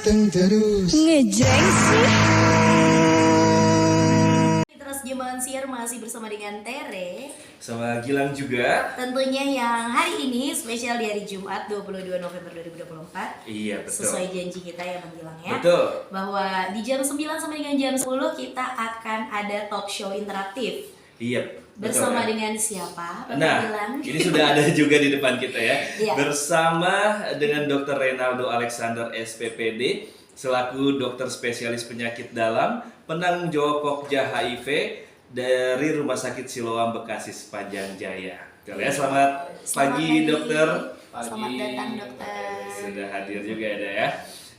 ganteng terus. Ngejreng sih. Terus Jemaah Siar masih bersama dengan Tere. Sama Gilang juga. Tentunya yang hari ini spesial di hari Jumat 22 November 2024. Iya, betul. Sesuai janji kita ya Bang Gilang ya. Betul. Bahwa di jam 9 sampai dengan jam 10 kita akan ada talk show interaktif. Iya. Bersama betul, ya. dengan siapa? Bang Nah, Gilang. ini sudah ada juga di depan kita ya. Iya. Bersama dengan Dr. Reynaldo Alexander SPPD selaku dokter spesialis penyakit dalam, penanggung jawab Pokja HIV dari Rumah Sakit Siloam Bekasi Sepanjang Jaya. Kalian selamat pagi, dokter. Selamat datang dokter. Sudah hadir juga ada ya.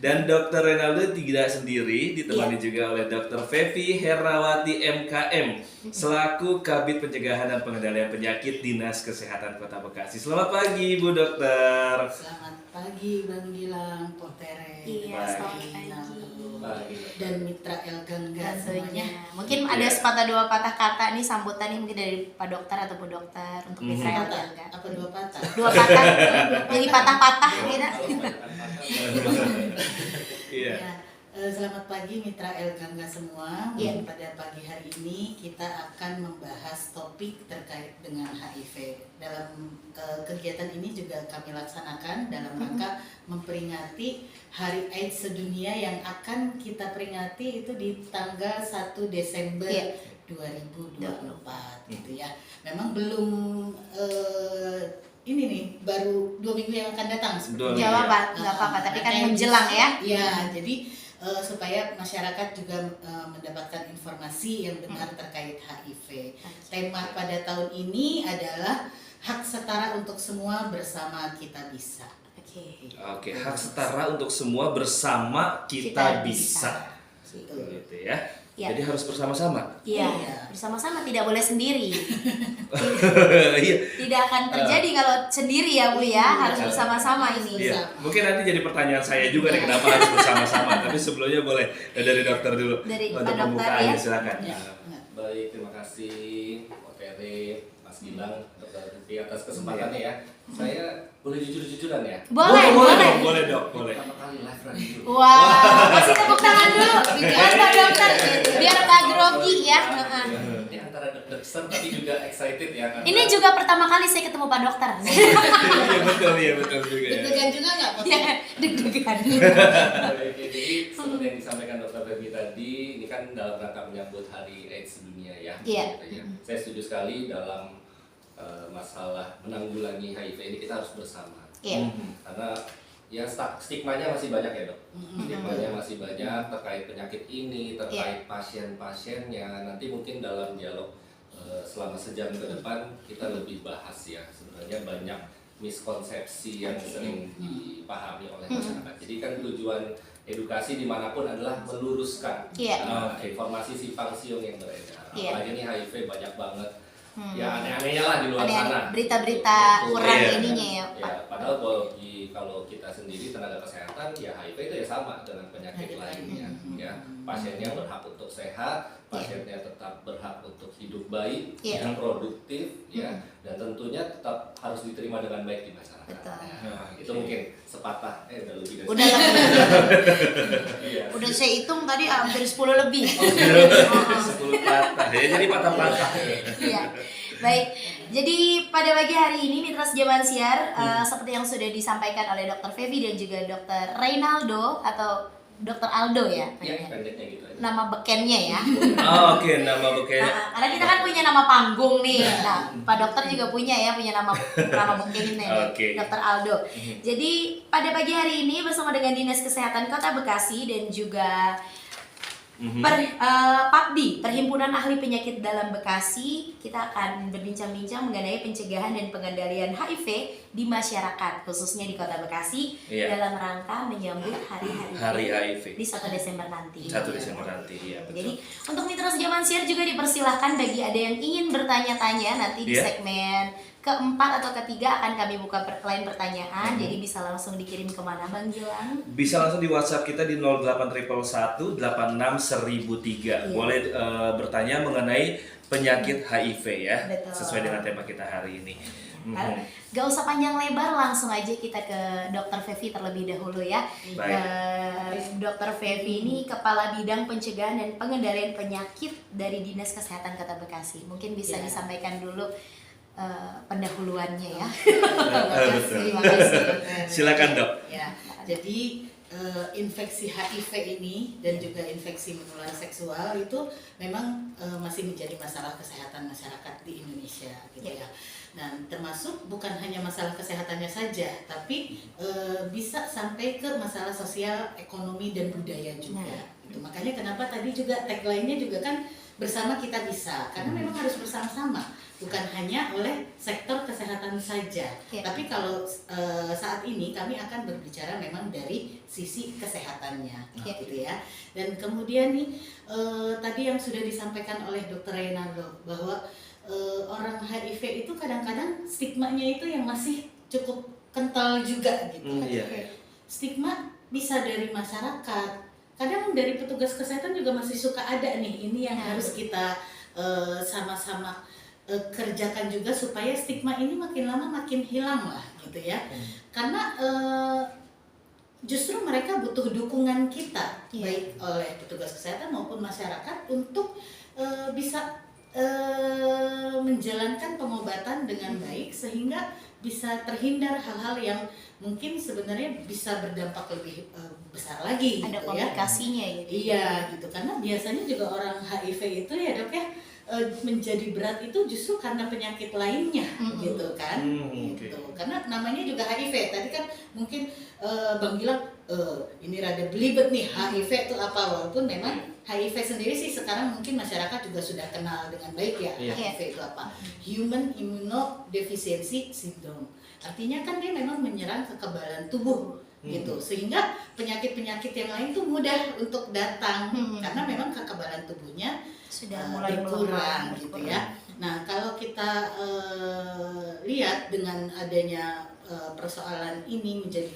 Dan Dr. Reynaldo tidak sendiri, ditemani juga oleh Dr. Fevi Herawati MKM selaku Kabid Pencegahan dan Pengendalian Penyakit Dinas Kesehatan Kota Bekasi. Selamat pagi, Bu Dokter. Selamat pagi Bang Gilang, Potere. Iya, selamat pagi. Dan Mitra El Gangga Tentunya. semuanya. Mungkin ada sepatah dua patah kata nih sambutan nih mungkin dari Pak Dokter atau Bu Dokter untuk Mitra Patah, Elga. apa dua patah? Dua patah, jadi patah-patah gitu. Iya. Selamat pagi Mitra El Gangga semua. Iya. Pada pagi hari ini kita akan membahas topik terkait dengan HIV. Dalam kegiatan ini juga kami laksanakan dalam rangka memperingati Hari AIDS Sedunia yang akan kita peringati itu di tanggal 1 Desember 2024 gitu ya. Memang belum ini nih baru 2 minggu yang akan datang seperti Jawab Pak, nggak apa-apa, tapi kan menjelang ya. Iya, jadi supaya masyarakat juga mendapatkan informasi yang benar terkait HIV. Tema pada tahun ini adalah hak setara untuk semua bersama kita bisa. Oke, hak setara untuk semua bersama kita bisa. Betul. Gitu ya. Iya. Jadi harus bersama-sama. Iya, Iya. bersama-sama tidak boleh sendiri. Iya. Tidak akan terjadi kalau sendiri ya Bu ya, harus bersama-sama ini. Iya. Mungkin nanti jadi pertanyaan saya juga nih kenapa harus bersama-sama. Tapi sebelumnya boleh dari dokter dulu. Dari untuk Pak Dokter, pembukaannya ya. silakan. Ya. Baik, terima kasih Tere, Mas Gilang, Dr. Fevi atas kesempatannya ya. Saya boleh jujur-jujuran ya? Boleh. Boleh dok, boleh. Pertama kali live radio. Wah, kasih tepuk tangan dulu. Biar Pak Dokter, biar Pak grogi ya. Ini antara deg-degan tapi juga excited ya kan? Ini juga pertama kali saya ketemu Pak Dokter. Iya betul juga ya. Deg-degan juga nggak Pak? Ya, deg-degan. Baik, jadi seperti yang disampaikan Dr. Fevi tadi, ini kan dalam rangka menyambut Hari AIDS Sedunia ya. Iya. Gitu ya. Saya setuju sekali dalam masalah menanggulangi HIV ini kita harus bersama. Iya. Karena ya stigmanya masih banyak ya dok. Stigmanya masih banyak terkait penyakit ini, terkait pasien-pasiennya. Nanti mungkin dalam dialog selama sejam ke depan kita lebih bahas ya. Sebenarnya banyak miskonsepsi yang sering dipahami oleh masyarakat. Jadi kan tujuan edukasi dimanapun adalah meluruskan informasi simpang siur yang beredar. Iya. Apalagi ini HIV banyak banget. Ya aneh-anehnya lah di luar sana. Berita-berita kurang ininya ya Ya, Pak. padahal kalau kita sendiri tenaga kesehatan ya HIV itu ya sama dengan penyakit lainnya ya. Pasiennya berhak untuk sehat, pasiennya tetap berhak untuk hidup baik, yang produktif ya, dan tentunya tetap harus diterima dengan baik di masyarakat. Betul. Nah, itu mungkin sepatah udah lebih dari Udah Iya. Udah saya hitung tadi hampir 10 lebih. 10 patah ya, jadi patah-patah. Iya. Baik. Jadi pada pagi hari ini Mitra Sejamahan Siar seperti yang sudah disampaikan oleh Dr. Fevi dan juga Dr. Reynaldo atau Dr. Aldo ya. Iya, pendeknya gitu aja. Nama bekennya ya. Oke, nama beken. Karena kita kan punya nama panggung nih. Nah, Pak Dokter juga punya nama beken ini Oke. Dr. Aldo. Jadi pada pagi hari ini bersama dengan Dinas Kesehatan Kota Bekasi dan juga PAPDI, Perhimpunan Ahli Penyakit Dalam Bekasi, kita akan berbincang-bincang mengenai pencegahan dan pengendalian HIV di masyarakat, khususnya di Kota Bekasi, dalam rangka menyambut Hari HIV HIV di 1 Desember nanti. 1 Desember nanti, ya betul. Jadi untuk Mitra Sejamahan Siar juga dipersilahkan bagi ada yang ingin bertanya-tanya nanti di segmen keempat atau ketiga akan kami buka line pertanyaan. Jadi bisa langsung dikirim kemana Bang Gilang? Bisa langsung di WhatsApp kita di 08111 86 1003. Boleh bertanya mengenai penyakit HIV ya. Betul. Sesuai dengan tema kita hari ini. Gak usah panjang lebar, langsung aja kita ke Dokter Fevi terlebih dahulu ya. Dokter Fevi ini Kepala Bidang Pencegahan dan Pengendalian Penyakit dari Dinas Kesehatan Kota Bekasi. Mungkin bisa disampaikan dulu pendahuluannya ya. Terima kasih. Silakan Dok. Ya, jadi infeksi HIV ini dan juga infeksi menular seksual itu memang masih menjadi masalah kesehatan masyarakat di Indonesia gitu ya. Nah, termasuk bukan hanya masalah kesehatannya saja, tapi bisa sampai ke masalah sosial, ekonomi dan budaya juga. Gitu. Makanya kenapa tadi juga tagline-nya juga kan bersama kita bisa, karena memang harus bersama-sama, bukan hanya oleh sektor kesehatan saja. Tapi kalau saat ini kami akan berbicara memang dari sisi kesehatannya, gitu ya. Dan kemudian nih tadi yang sudah disampaikan oleh Dr. Reynaldo bahwa orang HIV itu kadang-kadang stigmanya itu yang masih cukup kental juga gitu. Stigma bisa dari masyarakat. Kadang dari petugas kesehatan juga masih suka ada nih, ini yang harus kita sama-sama kerjakan juga supaya stigma ini makin lama makin hilang lah gitu ya. Karena justru mereka butuh dukungan kita, baik oleh petugas kesehatan maupun masyarakat untuk bisa menjalankan pengobatan dengan baik sehingga bisa terhindar hal-hal yang mungkin sebenarnya bisa berdampak lebih besar lagi. Ada gitu komplikasinya ya. Iya gitu, karena biasanya juga orang HIV itu ya Dok ya menjadi berat itu justru karena penyakit lainnya gitu kan. Gitu. Karena namanya juga HIV. Tadi kan mungkin Bang bilang ini rada belibet nih HIV itu apa, walaupun memang HIV sendiri sih sekarang mungkin masyarakat juga sudah kenal dengan baik ya. HIV itu apa? Human Immunodeficiency Syndrome. Artinya kan dia memang menyerang kekebalan tubuh gitu, sehingga penyakit-penyakit yang lain tuh mudah untuk datang karena memang kekebalan tubuhnya sudah mulai berkurang gitu ya. Nah kalau kita lihat dengan adanya persoalan ini menjadi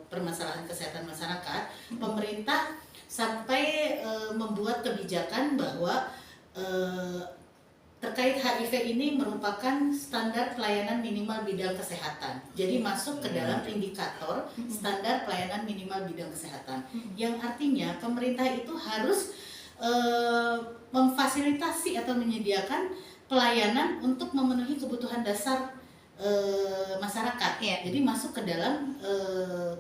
permasalahan kesehatan masyarakat, pemerintah sampai membuat kebijakan bahwa terkait HIV ini merupakan standar pelayanan minimal bidang kesehatan. Jadi masuk ke dalam indikator standar pelayanan minimal bidang kesehatan. Yang artinya pemerintah itu harus memfasilitasi atau menyediakan pelayanan untuk memenuhi kebutuhan dasar masyarakat. Jadi masuk ke dalam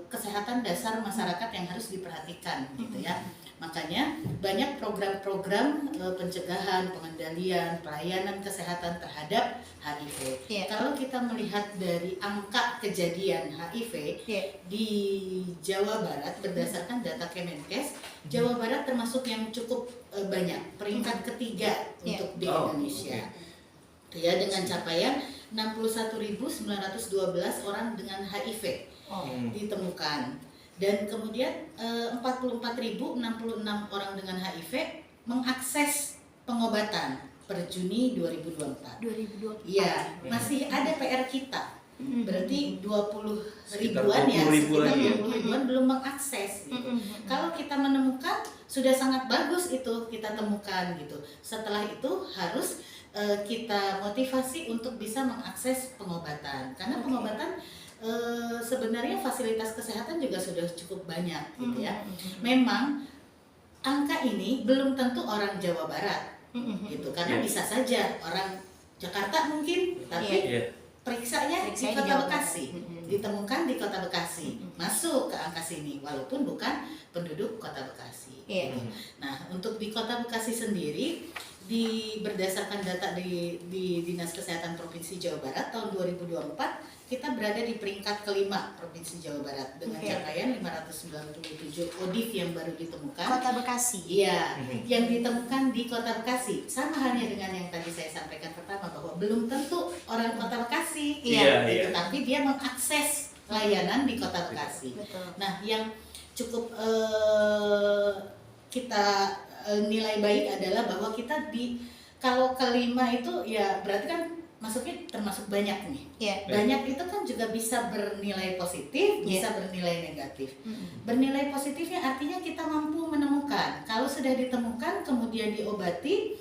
kesehatan dasar masyarakat yang harus diperhatikan gitu ya. Makanya banyak program-program pencegahan, pengendalian, pelayanan kesehatan terhadap HIV. Kalau kita melihat dari angka kejadian HIV di Jawa Barat berdasarkan data Kemenkes, Jawa Barat termasuk yang cukup banyak, peringkat ketiga untuk di Indonesia. Ya, dengan capaian 61.912 orang dengan HIV ditemukan. Dan kemudian 44.066 orang dengan HIV mengakses pengobatan per Juni 2024. Iya, masih ada PR kita. Berarti 20 ribuan ya, sekitar 20 ribuan belum mengakses gitu. Kalau kita menemukan sudah sangat bagus itu kita temukan gitu. Setelah itu harus kita motivasi untuk bisa mengakses pengobatan. Karena pengobatan sebenarnya fasilitas kesehatan juga sudah cukup banyak gitu ya. Memang angka ini belum tentu orang Jawa Barat gitu, karena bisa saja orang Jakarta mungkin, tapi periksanya di Kota Bekasi, ditemukan di Kota Bekasi, masuk ke angka sini walaupun bukan penduduk Kota Bekasi. Nah, untuk di Kota Bekasi sendiri berdasarkan data di Dinas Kesehatan Provinsi Jawa Barat tahun 2024 kita berada di peringkat kelima Provinsi Jawa Barat dengan capaian 597 ODIF yang baru ditemukan. Kota Bekasi. Iya, yang ditemukan di Kota Bekasi. Sama halnya dengan yang tadi saya sampaikan pertama bahwa belum tentu orang Kota Bekasi, tapi dia mengakses layanan di Kota Bekasi. Nah, yang cukup kita nilai baik adalah bahwa kita kalau kelima itu ya berarti kan masuknya termasuk banyak nih. Banyak itu kan juga bisa bernilai positif, bisa bernilai negatif. Bernilai positifnya artinya kita mampu menemukan. Kalau sudah ditemukan kemudian diobati,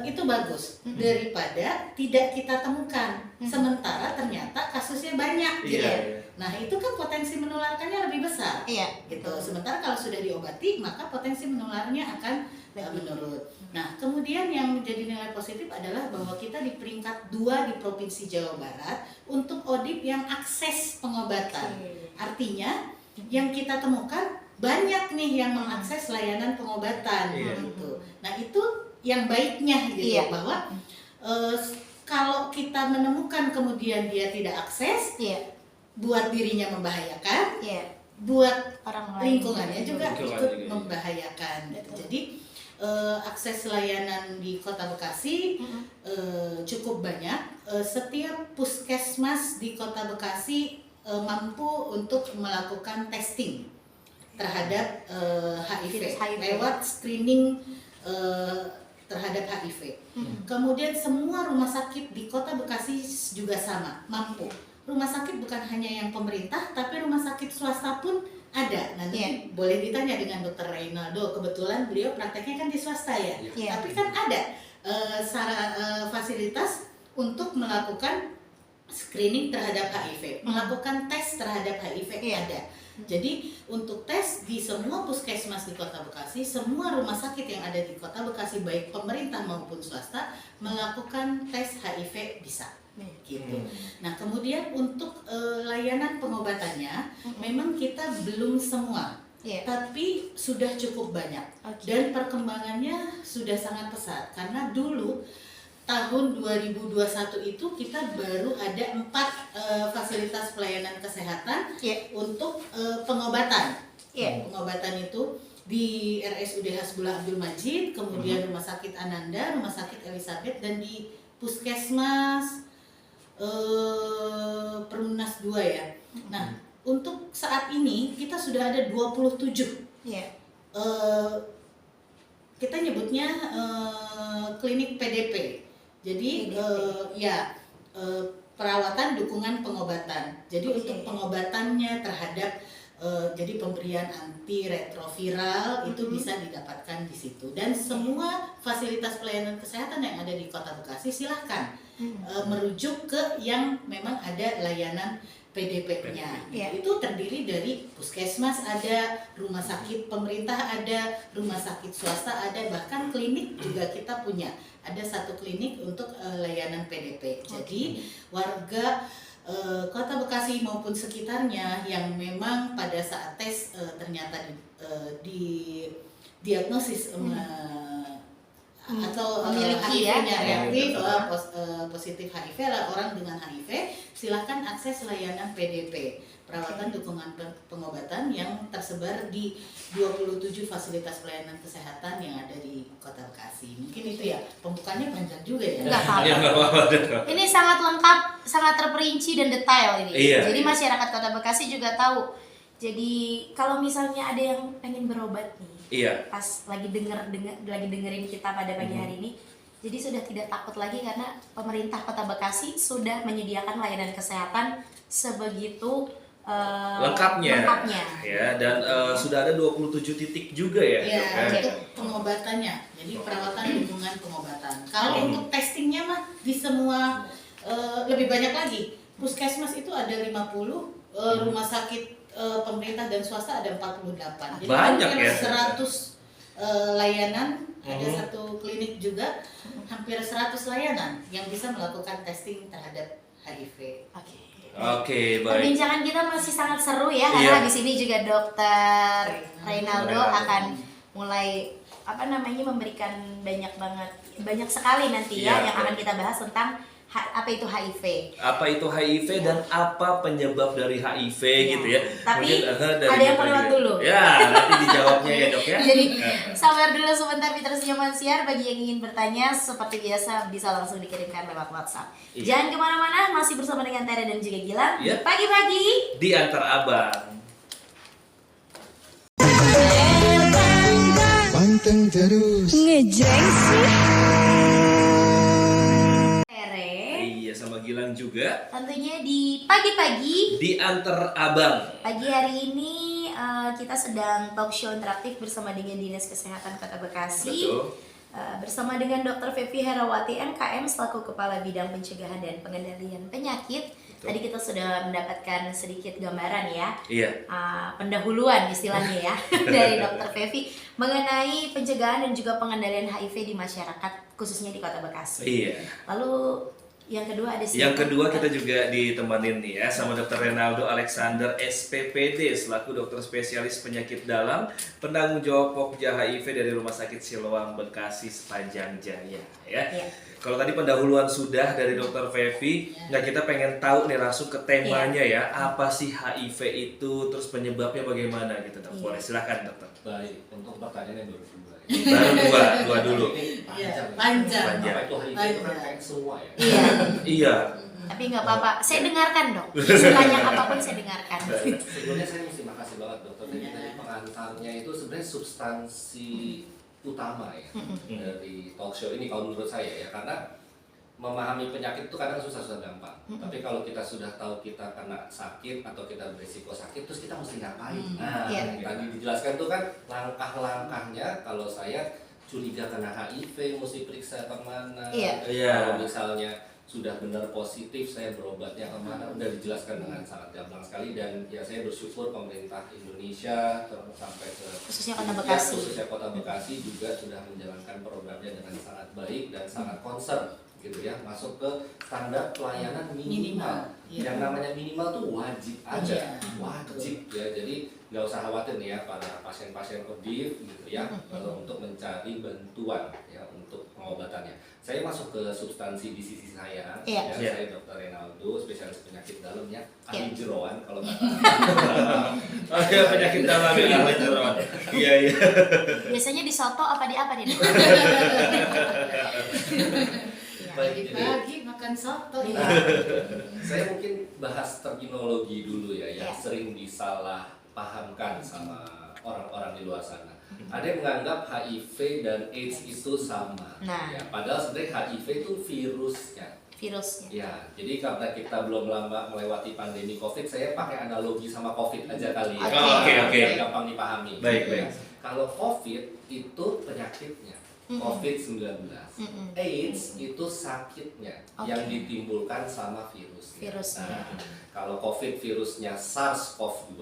itu bagus daripada tidak kita temukan. Sementara ternyata kasusnya banyak, gitu. Iya. Nah itu kan potensi menularkannya lebih besar, Iya. gitu. Sementara kalau sudah diobati, maka potensi menularnya akan menurun. Nah kemudian yang menjadi nilai positif adalah bahwa kita di peringkat 2 di Provinsi Jawa Barat untuk ODIP yang akses pengobatan. Artinya yang kita temukan banyak nih yang mengakses layanan pengobatan, Iya. gitu. Nah itu yang baiknya, gitu. Iya. Bahwa kalau kita menemukan kemudian dia tidak akses, Iya. buat dirinya membahayakan, Iya. buat Orang lain lingkungannya juga Lingkungan ikut juga, iya. membahayakan, gitu. Jadi akses layanan di Kota Bekasi cukup banyak. Setiap puskesmas di Kota Bekasi mampu untuk melakukan testing terhadap HIV Virus HIV. lewat screening terhadap HIV. Kemudian semua rumah sakit di Kota Bekasi juga sama, mampu. Rumah sakit bukan hanya yang pemerintah, tapi rumah sakit swasta pun ada. Nanti Iya. boleh ditanya dengan Dr. Reynaldo. Kebetulan beliau prakteknya kan di swasta ya. Iya. Tapi kan ada fasilitas untuk melakukan screening terhadap HIV, melakukan tes terhadap HIV Iya. ada. Jadi untuk tes di semua puskesmas di Kota Bekasi, semua rumah sakit yang ada di Kota Bekasi baik pemerintah maupun swasta melakukan tes HIV bisa. Gitu. Nah kemudian untuk layanan pengobatannya, memang kita belum semua, Iya. tapi sudah cukup banyak. Oke. Dan perkembangannya sudah sangat pesat karena dulu tahun 2021 itu kita baru ada 4 fasilitas pelayanan kesehatan Iya. untuk pengobatan. Iya. Pengobatan itu di RSUD Hasbullah Abdul Majid, kemudian Rumah Sakit Ananda, Rumah Sakit Elizabeth, dan di Puskesmas Perumnas 2 ya. Nah, untuk saat ini kita sudah ada 27. Iya. Kita nyebutnya klinik PDP. Jadi perawatan dukungan pengobatan. Jadi Oke. untuk pengobatannya terhadap jadi pemberian antiretroviral itu bisa didapatkan di situ. Dan semua fasilitas pelayanan kesehatan yang ada di Kota Bekasi silahkan merujuk ke yang memang ada layanan PDP-nya. Iya. Itu terdiri dari puskesmas ada, rumah sakit pemerintah ada, rumah sakit swasta ada, bahkan klinik juga kita punya. Ada 1 klinik untuk layanan PDP. Jadi warga Kota Bekasi maupun sekitarnya yang memang pada saat tes ternyata di diagnosis atau Memiliki HIV-nya ya. reaktif positif HIV lah, orang dengan HIV silahkan akses layanan PDP, perawatan dukungan pengobatan yang tersebar di 27 fasilitas pelayanan kesehatan yang ada di Kota Bekasi. Mungkin itu ya, pembukaannya panjang juga ya. Enggak apa-apa. Ya, nggak apa-apa. Ini sangat lengkap, sangat terperinci dan detail ini. Iya, Jadi iya. masyarakat Kota Bekasi juga tahu. Jadi kalau misalnya ada yang pengen berobat nih, Iya. pas lagi dengerin kita pada pagi hari ini, jadi sudah tidak takut lagi karena pemerintah Kota Bekasi sudah menyediakan layanan kesehatan sebegitu Lengkapnya. Ya, dan Iya. sudah ada 27 titik juga ya, Ya, Dok, ya? untuk pengobatannya. Jadi perawatan dukungan pengobatan. Kalau untuk testingnya mah di semua lebih banyak lagi. Puskesmas itu ada 50, rumah sakit pemerintah dan swasta ada 48. Jadi Banyak hampir ya. 100 layanan, ada 1 klinik juga, hampir 100 layanan yang bisa melakukan testing terhadap HIV. Oke. Oke, baik. Perbincangan kita masih sangat seru ya, karena Iya. habis ini juga Dokter Reynaldo Reynaldo. akan mulai memberikan banyak sekali nanti ya Iya. yang akan kita bahas tentang apa itu HIV. Apa itu HIV dan apa penyebab dari HIV Iya. gitu ya? Tapi dari ada yang Dok melewat juga. dulu. Ya, nanti dijawabnya ya, Dok ya. Jadi sabar dulu sebentar Peter Nyoman Siar. Bagi yang ingin bertanya seperti biasa bisa langsung dikirimkan lewat WhatsApp. Iya. Jangan kemana-mana, masih bersama dengan Tera dan juga Gilang. Iya. Pagi-pagi. Di Antar Abang. Panteng terus. Ngejreng sih. Tere. Iya, sama Gilang juga. Tentunya di pagi-pagi. Di Antar Abang. Pagi hari ini kita sedang talk show interaktif bersama dengan Dinas Kesehatan Kota Bekasi. Betul. bersama dengan Dr. Fevi Herawati MKM selaku Kepala Bidang Pencegahan dan Pengendalian Penyakit. Betul. Tadi kita sudah mendapatkan sedikit gambaran ya, Iya. pendahuluan istilahnya ya dari Dr. Fevi mengenai pencegahan dan juga pengendalian HIV di masyarakat khususnya di Kota Bekasi. Iya. Lalu yang kedua ada siapa? Yang kedua kita juga ditemanin nih ya sama Dr. Renaldo Alexander SPPD selaku dokter spesialis penyakit dalam, penanggung jawab Pokja HIV dari Rumah Sakit Siloam Bekasi Sepanjang Jaya ya. Iya. Kalau tadi pendahuluan sudah dari Dr. Fevi, nah kita pengen tahu nih langsung ke temanya ya, apa sih HIV itu, terus penyebabnya bagaimana gitu dok. Iya. Boleh silakan dokter. Baik, untuk pertanyaannya baru dua. Baru dua dulu. Ini Iya, panjang. panjang. Apa itu HIV itu kan kayak semua ya. Iya. Iya. Tapi nggak apa-apa, saya dengarkan dok. Sebanyak apapun saya dengarkan. Sebelumnya saya mesti makasih banget dokter. Jadi tadi pengantarnya itu sebenarnya substansi utama ya dari talk show ini kalau menurut saya ya, karena memahami penyakit itu kadang susah gampang. Tapi kalau kita sudah tahu kita kena sakit atau kita berisiko sakit, terus kita mesti ngapain? Nah, Iya. yang tadi dijelaskan tuh kan langkah-langkahnya kalau saya curiga kena HIV mesti periksa kemana. Iya. Iya. Kalau misalnya sudah benar positif, saya berobatnya kemana, udah dijelaskan dengan sangat gamblang sekali. Dan ya saya bersyukur pemerintah Indonesia sampai ke Khususnya Kota Bekasi. khususnya Kota Bekasi juga sudah menjalankan programnya dengan sangat baik dan sangat concern gitu ya, masuk ke standar pelayanan minimal. Iya. Yang namanya minimal tuh wajib aja, Iya. wajib ya. Jadi nggak usah khawatir nih ya para pasien-pasien ODIF gitu ya, untuk mencari bantuan ya untuk pengobatannya. Saya masuk ke substansi di sisi saya, Iya. ya, Iya. saya Dr. Renaldo, spesialis penyakit dalam ya, Iya. ahli jeroan kalau kata. Oh iya, penyakit dalam ya, Jeroan. Iya, iya. Biasanya di soto apa di apa nih dok? Baik, jadi Pagi makan soto ya. Nah, saya mungkin bahas terminologi dulu ya, yang Ya. sering disalah pahamkan sama orang-orang di luar sana. Ada yang menganggap HIV dan AIDS itu sama. Nah. Ya, padahal sebenarnya HIV itu virusnya. Virusnya. Ya, jadi karena kita belum lama melewati pandemi COVID, saya pakai analogi sama COVID aja kali ya. Oke. Oke. Gampang dipahami. Baik, baik. Kalau COVID itu penyakitnya, COVID-19. AIDS itu sakitnya Oke. yang ditimbulkan sama virusnya. Virusnya. Nah, kalau COVID virusnya SARS-CoV-2,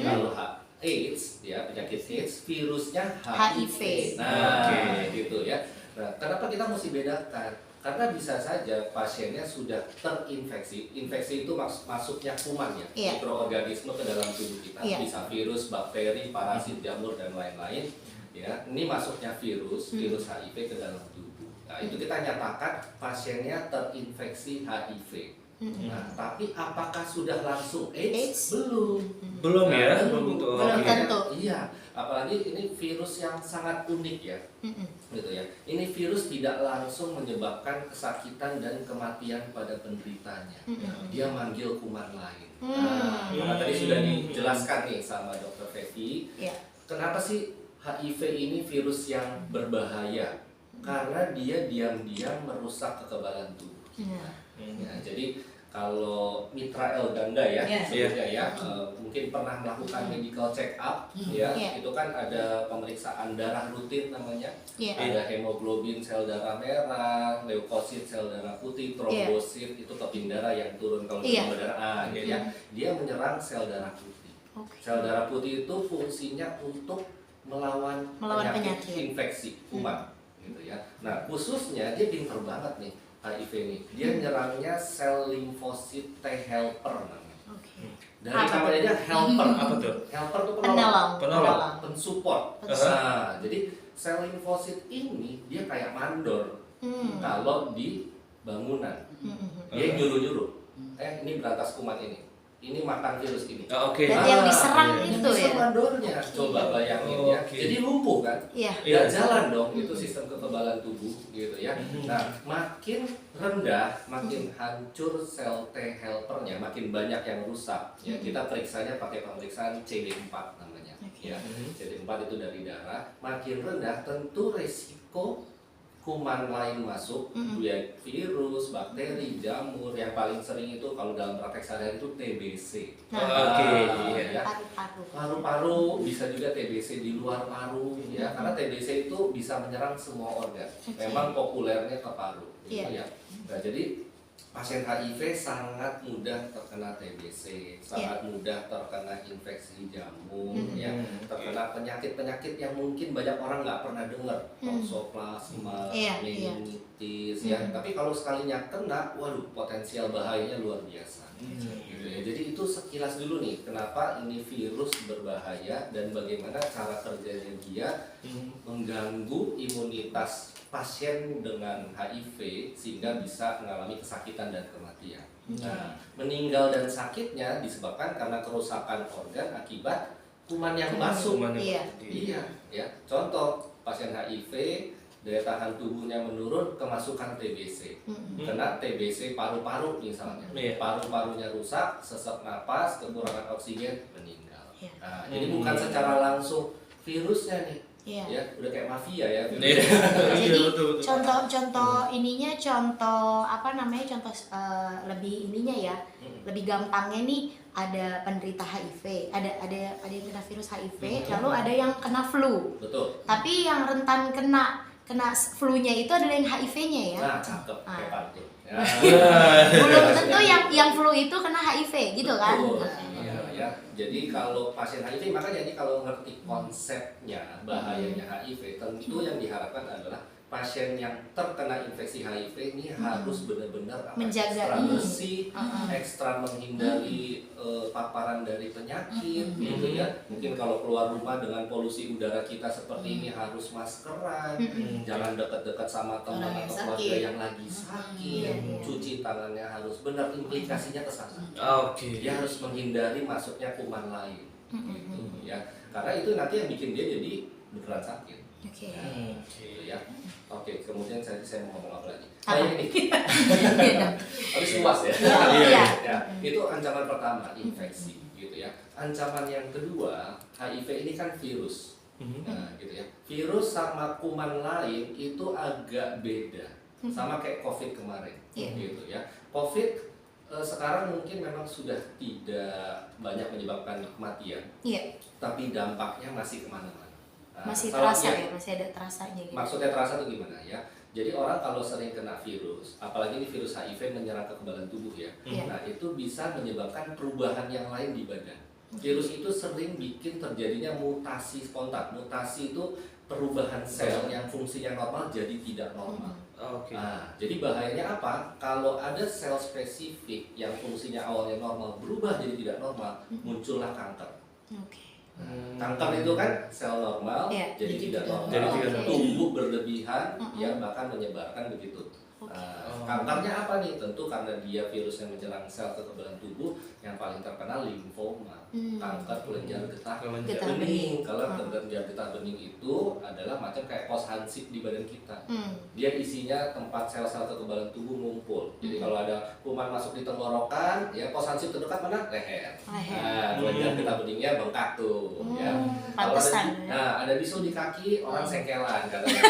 kalau AIDS ya penyakit AIDS virusnya HIV. Nah, Oke. gitu ya. Nah, kenapa kita mesti bedakan? Karena bisa saja pasiennya sudah terinfeksi. Infeksi itu masuknya kuman ya, Iya. mikroorganisme ke dalam tubuh kita. Iya. Bisa virus, bakteri, parasit, jamur dan lain-lain. Ya, ini masuknya virus HIV ke dalam tubuh. Nah, itu kita nyatakan pasiennya terinfeksi HIV. Nah, tapi apakah sudah langsung AIDS? AIDS? Belum. Belum ya, Belum. belum tentu. Belum Oke. tentu. Iya, apalagi ini virus yang sangat unik ya, gitu ya. Ini virus tidak langsung menyebabkan kesakitan dan kematian pada penderitanya. Dia manggil kuman lain. Nah, karena tadi sudah dijelaskan nih sama Dr. Fevi, Iya. kenapa sih HIV ini virus yang berbahaya? Karena dia diam-diam merusak kekebalan tubuh. Ya, jadi kalau mitra L ganda ya, Iya. sebutnya ya, mungkin pernah melakukan medical check up, ya, Iya. itu kan ada pemeriksaan darah rutin namanya, Iya. ada hemoglobin sel darah merah, leukosit sel darah putih, trombosit itu keping darah yang turun kalau Iya. demam berdarah, gitu ya, dia menyerang sel darah putih. Oke. Sel darah putih itu fungsinya untuk melawan penyakit. infeksi kuman, gitu ya. Nah khususnya dia pinter banget nih. HIV ini, dia nyerangnya sel limfosit T helper namanya. Oke. Dari Apa namanya aja helper. Apa tuh? Helper itu Penolong. Penolong. pensupport. Nah, jadi sel limfosit ini dia kayak mandor kalau di bangunan. Dia nyuruh-nyuruh. Ini berantas kuman ini makan virus ini. Oh, oke. Berarti yang diserang yang itu diserang ya? mandornya. Coba bayangin ya. Oke. Jadi lumpuh kan? Iya. Nggak jalan dong itu sistem kekebalan tubuh gitu ya. Nah makin rendah, makin hancur sel T helpernya, makin banyak yang rusak. Ya kita periksanya pakai pemeriksaan CD4 namanya. Ya CD4 itu dari darah. Makin rendah tentu resiko kuman lain masuk, ya virus, bakteri, jamur. Yang paling sering itu kalau dalam praktek sehari-hari itu TBC. Ya. Paru-paru, bisa juga TBC di luar paru, ya, karena TBC itu bisa menyerang semua organ. Memang populernya ke paru, gitu ya. Nah, jadi pasien HIV sangat mudah terkena TBC, sangat mudah terkena infeksi jamur, ya, terkena penyakit-penyakit yang mungkin banyak orang nggak pernah dengar, toksoplasma, meningitis, ya. Tapi kalau sekalinya kena, waduh, potensial bahayanya luar biasa. Gitu ya. Jadi itu sekilas dulu nih, kenapa ini virus berbahaya dan bagaimana cara kerjanya dia mengganggu imunitas pasien dengan HIV sehingga bisa mengalami kesakitan dan kematian. Nah, meninggal dan sakitnya disebabkan karena kerusakan organ akibat kuman yang masuk. Iya, ya. Contoh, pasien HIV daya tahan tubuhnya menurun, kemasukan TBC. Kena TBC paru-paru misalnya. Paru-parunya rusak, sesak napas, kekurangan oksigen, meninggal. Nah, jadi bukan secara langsung virusnya nih. Ya, udah kayak mafia ya. Jadi contoh ininya, contoh lebih ininya ya, lebih gampangnya nih, ada penderita HIV, ada yang kena virus HIV, lalu ada yang kena flu. Betul. Tapi yang rentan kena flu-nya itu adalah yang HIV-nya ya. Nah, cakep, kayak pantun. Belum tentu yang flu itu kena HIV gitu kan. Ya. Jadi kalau pasien HIV, makanya ini kalau ngerti konsepnya bahayanya HIV, tentu yang diharapkan adalah pasien yang terkena infeksi HIV ini harus benar-benar ekstra bersih, ekstra menghindari paparan dari penyakit, gitu ya. Mungkin kalau keluar rumah dengan polusi udara kita seperti ini harus maskeran, jangan dekat-dekat sama teman atau keluarga yang lagi sakit, cuci tangannya harus benar, implikasinya ke sana. Dia harus menghindari masuknya kuman lain, gitu ya. Karena itu nanti yang bikin dia jadi beneran sakit. Gitu ya. Kemudian saya mau ngomong apa lagi? Ini. Habis luas ya. Itu ancaman pertama, infeksi, gitu ya. Ancaman yang kedua, HIV ini kan virus. Nah, gitu ya. Virus sama kuman lain itu agak beda. Sama kayak COVID kemarin, gitu ya. COVID sekarang mungkin memang sudah tidak banyak menyebabkan kematian. Tapi dampaknya masih kemana-mana. Masih terasa ya, masih ada terasanya gitu. Maksudnya terasa itu gimana ya? Jadi orang kalau sering kena virus, apalagi ini virus HIV menyerang kekebalan tubuh ya, nah itu bisa menyebabkan perubahan yang lain di badan. Virus itu sering bikin terjadinya mutasi spontan. Mutasi itu perubahan sel yang fungsinya normal jadi tidak normal. Nah, jadi bahayanya apa? Kalau ada sel spesifik yang fungsinya awalnya normal berubah jadi tidak normal, muncullah kanker. Kanker itu kan sel normal jadi tidak normal, tumbuh berlebihan, ya bahkan menyebarkan begitu. Kankernya apa nih? Tentu karena dia virus yang menyerang sel kekebalan tubuh, yang paling terkenal limfoma, kanker kelenjar getah bening. Kalau kelenjar getah bening itu adalah macam kayak pos hansip di badan kita. Dia isinya tempat sel-sel kekebalan tubuh ngumpul. Jadi kalau ada kuman masuk di tenggorokan, ya pos hansip terdekat mana? Leher. Nah, kelenjar getah beningnya bengkak tuh. Ya. Kalau ada bisul di kaki, orang sengkelan katanya.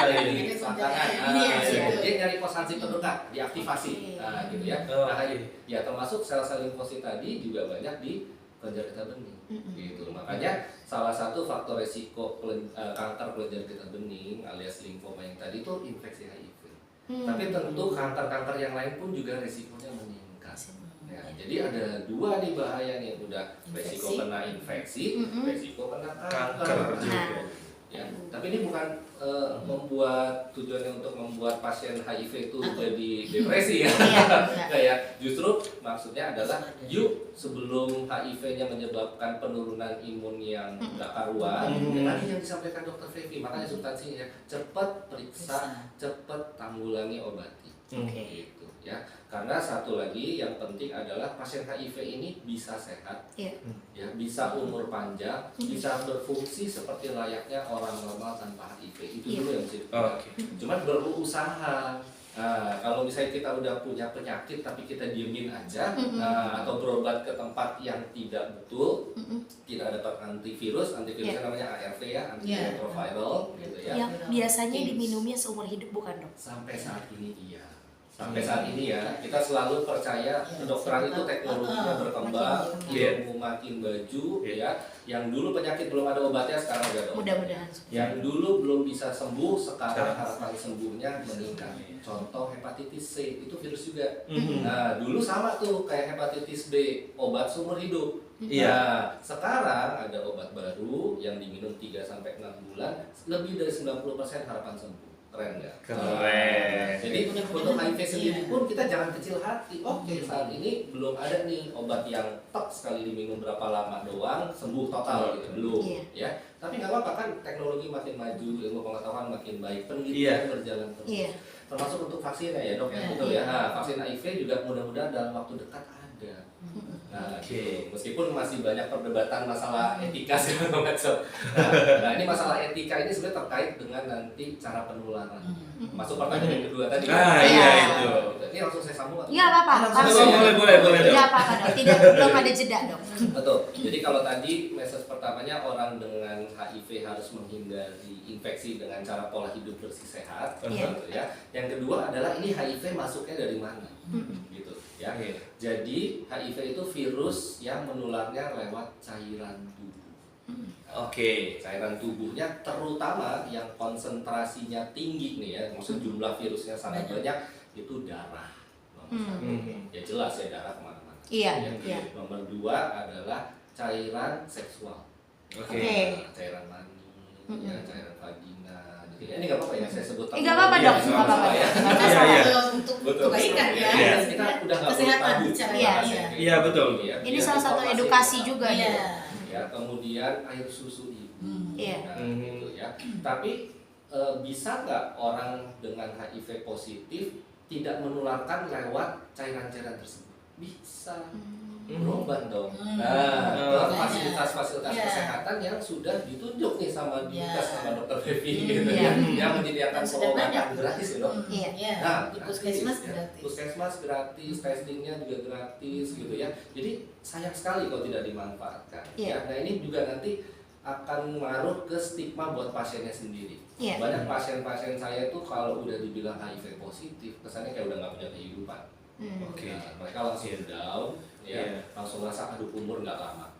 Ada di tangan. Dia nyari pos hansip terdekat, diaktifasi, gitu ya. Ya termasuk sel-sel limfosit tadi juga banyak di kelenjar getah bening, gitu. Makanya salah satu faktor resiko kanker kelenjar getah bening alias limfoma yang tadi itu infeksi HIV. Tapi tentu kanker-kanker yang lain pun juga resikonya meningkat. Ya, jadi ada dua nih bahaya nih, udah resiko kena infeksi, resiko kena kanker. Ya, tapi ini bukan membuat tujuannya untuk membuat pasien HIV itu jadi depresi ya. Ya, justru maksudnya adalah yuk sebelum HIV-nya menyebabkan penurunan imun yang nggak karuan, tadi yang disampaikan Dokter Fevi, makanya substansinya cepat periksa, cepat tanggulangi, obati. Gitu ya. Karena satu lagi yang penting adalah pasien HIV ini bisa sehat, ya, bisa umur panjang, bisa berfungsi seperti layaknya orang normal tanpa HIV. Itu dulu yang mesti. Cuman berusaha, Nah, kalau misalnya kita udah punya penyakit tapi kita diemin aja, nah, atau berobat ke tempat yang tidak betul, tidak dapat antivirusnya namanya ARV ya, antiretroviral, gitu ya. Yang biasanya diminumnya seumur hidup bukan dok? Sampai saat ini iya. Sampai saat ini ya, kita selalu percaya kedokteran itu teknologinya berkembang, ilmu makin baju, ya. Yang dulu penyakit belum ada obatnya, sekarang udah ada obat. Mudah-mudahan. Yang dulu belum bisa sembuh, sekarang harapan sembuhnya meningkat. Contoh hepatitis C, itu virus juga. Nah, dulu sama tuh kayak hepatitis B, obat seumur hidup. Nah, sekarang ada obat baru yang diminum 3-6 bulan, lebih dari 90% harapan sembuh. Keren nggak? Keren. Jadi untuk HIV sendiri pun kita jangan kecil hati. Oke, saat ini belum ada nih obat yang tek sekali diminum berapa lama doang sembuh total gitu, belum. Ya, tapi nggak apa-apa kan, teknologi makin maju, ilmu pengetahuan makin baik, penelitian berjalan terus. Termasuk untuk vaksinnya ya dok, betul ya. Nah, vaksin HIV juga mudah-mudahan dalam waktu dekat ada. Nah, gitu. Meskipun masih banyak perdebatan masalah etika segala macam. Nah, ini masalah etika ini sebenarnya terkait dengan nanti cara penularan. Masuk pertanyaan yang kedua tadi. Iya itu. Ini langsung saya sambung atau? Nggak apa-apa. Boleh dok. Nggak apa-apa dok. Belum ada jeda dok. Betul. Jadi kalau tadi message pertamanya orang dengan HIV harus menghindari infeksi dengan cara pola hidup bersih sehat, gitu ya. Yang kedua adalah ini HIV masuknya dari mana, gitu ya. Jadi HIV itu virus yang menularnya lewat cairan tubuh. Cairan tubuhnya terutama yang konsentrasinya tinggi nih ya, maksud jumlah virusnya sangat banyak, itu darah. Ya jelas ya, darah kemana-mana. Nomor 2 adalah cairan seksual. Cairan mani, ya, cairan vagina. Jadi ini nggak apa-apa ya saya sebut. Nggak apa-apa dok. Nggak apa-apa ya. Untuk kebaikan ya. Kita udah nggak perlu Kesehatan tabu. bicara. Iya betul. Ini salah satu edukasi juga ya. Ya, kemudian air susu ibu. Iya. Nah, gitu ya. Tapi bisa nggak orang dengan HIV positif tidak menularkan lewat cairan-cairan tersebut? Bisa. Berobat dong. Nah, ke fasilitas-fasilitas kesehatan yang sudah ditunjuk nih sama Dinkes sama Dokter Devi gitu ya, yang menyediakan pengobatan gratis ya dok. Nah, di puskesmas gratis. Puskesmas gratis, testingnya juga gratis gitu ya. Jadi sayang sekali kalau tidak dimanfaatkan. Ya, nah ini juga nanti akan ngaruh ke stigma buat pasiennya sendiri. Banyak pasien-pasien saya tuh kalau udah dibilang HIV positif, kesannya kayak udah nggak punya kehidupan. Nah, mereka langsung down, ya, langsung merasa aduh umur nggak lama,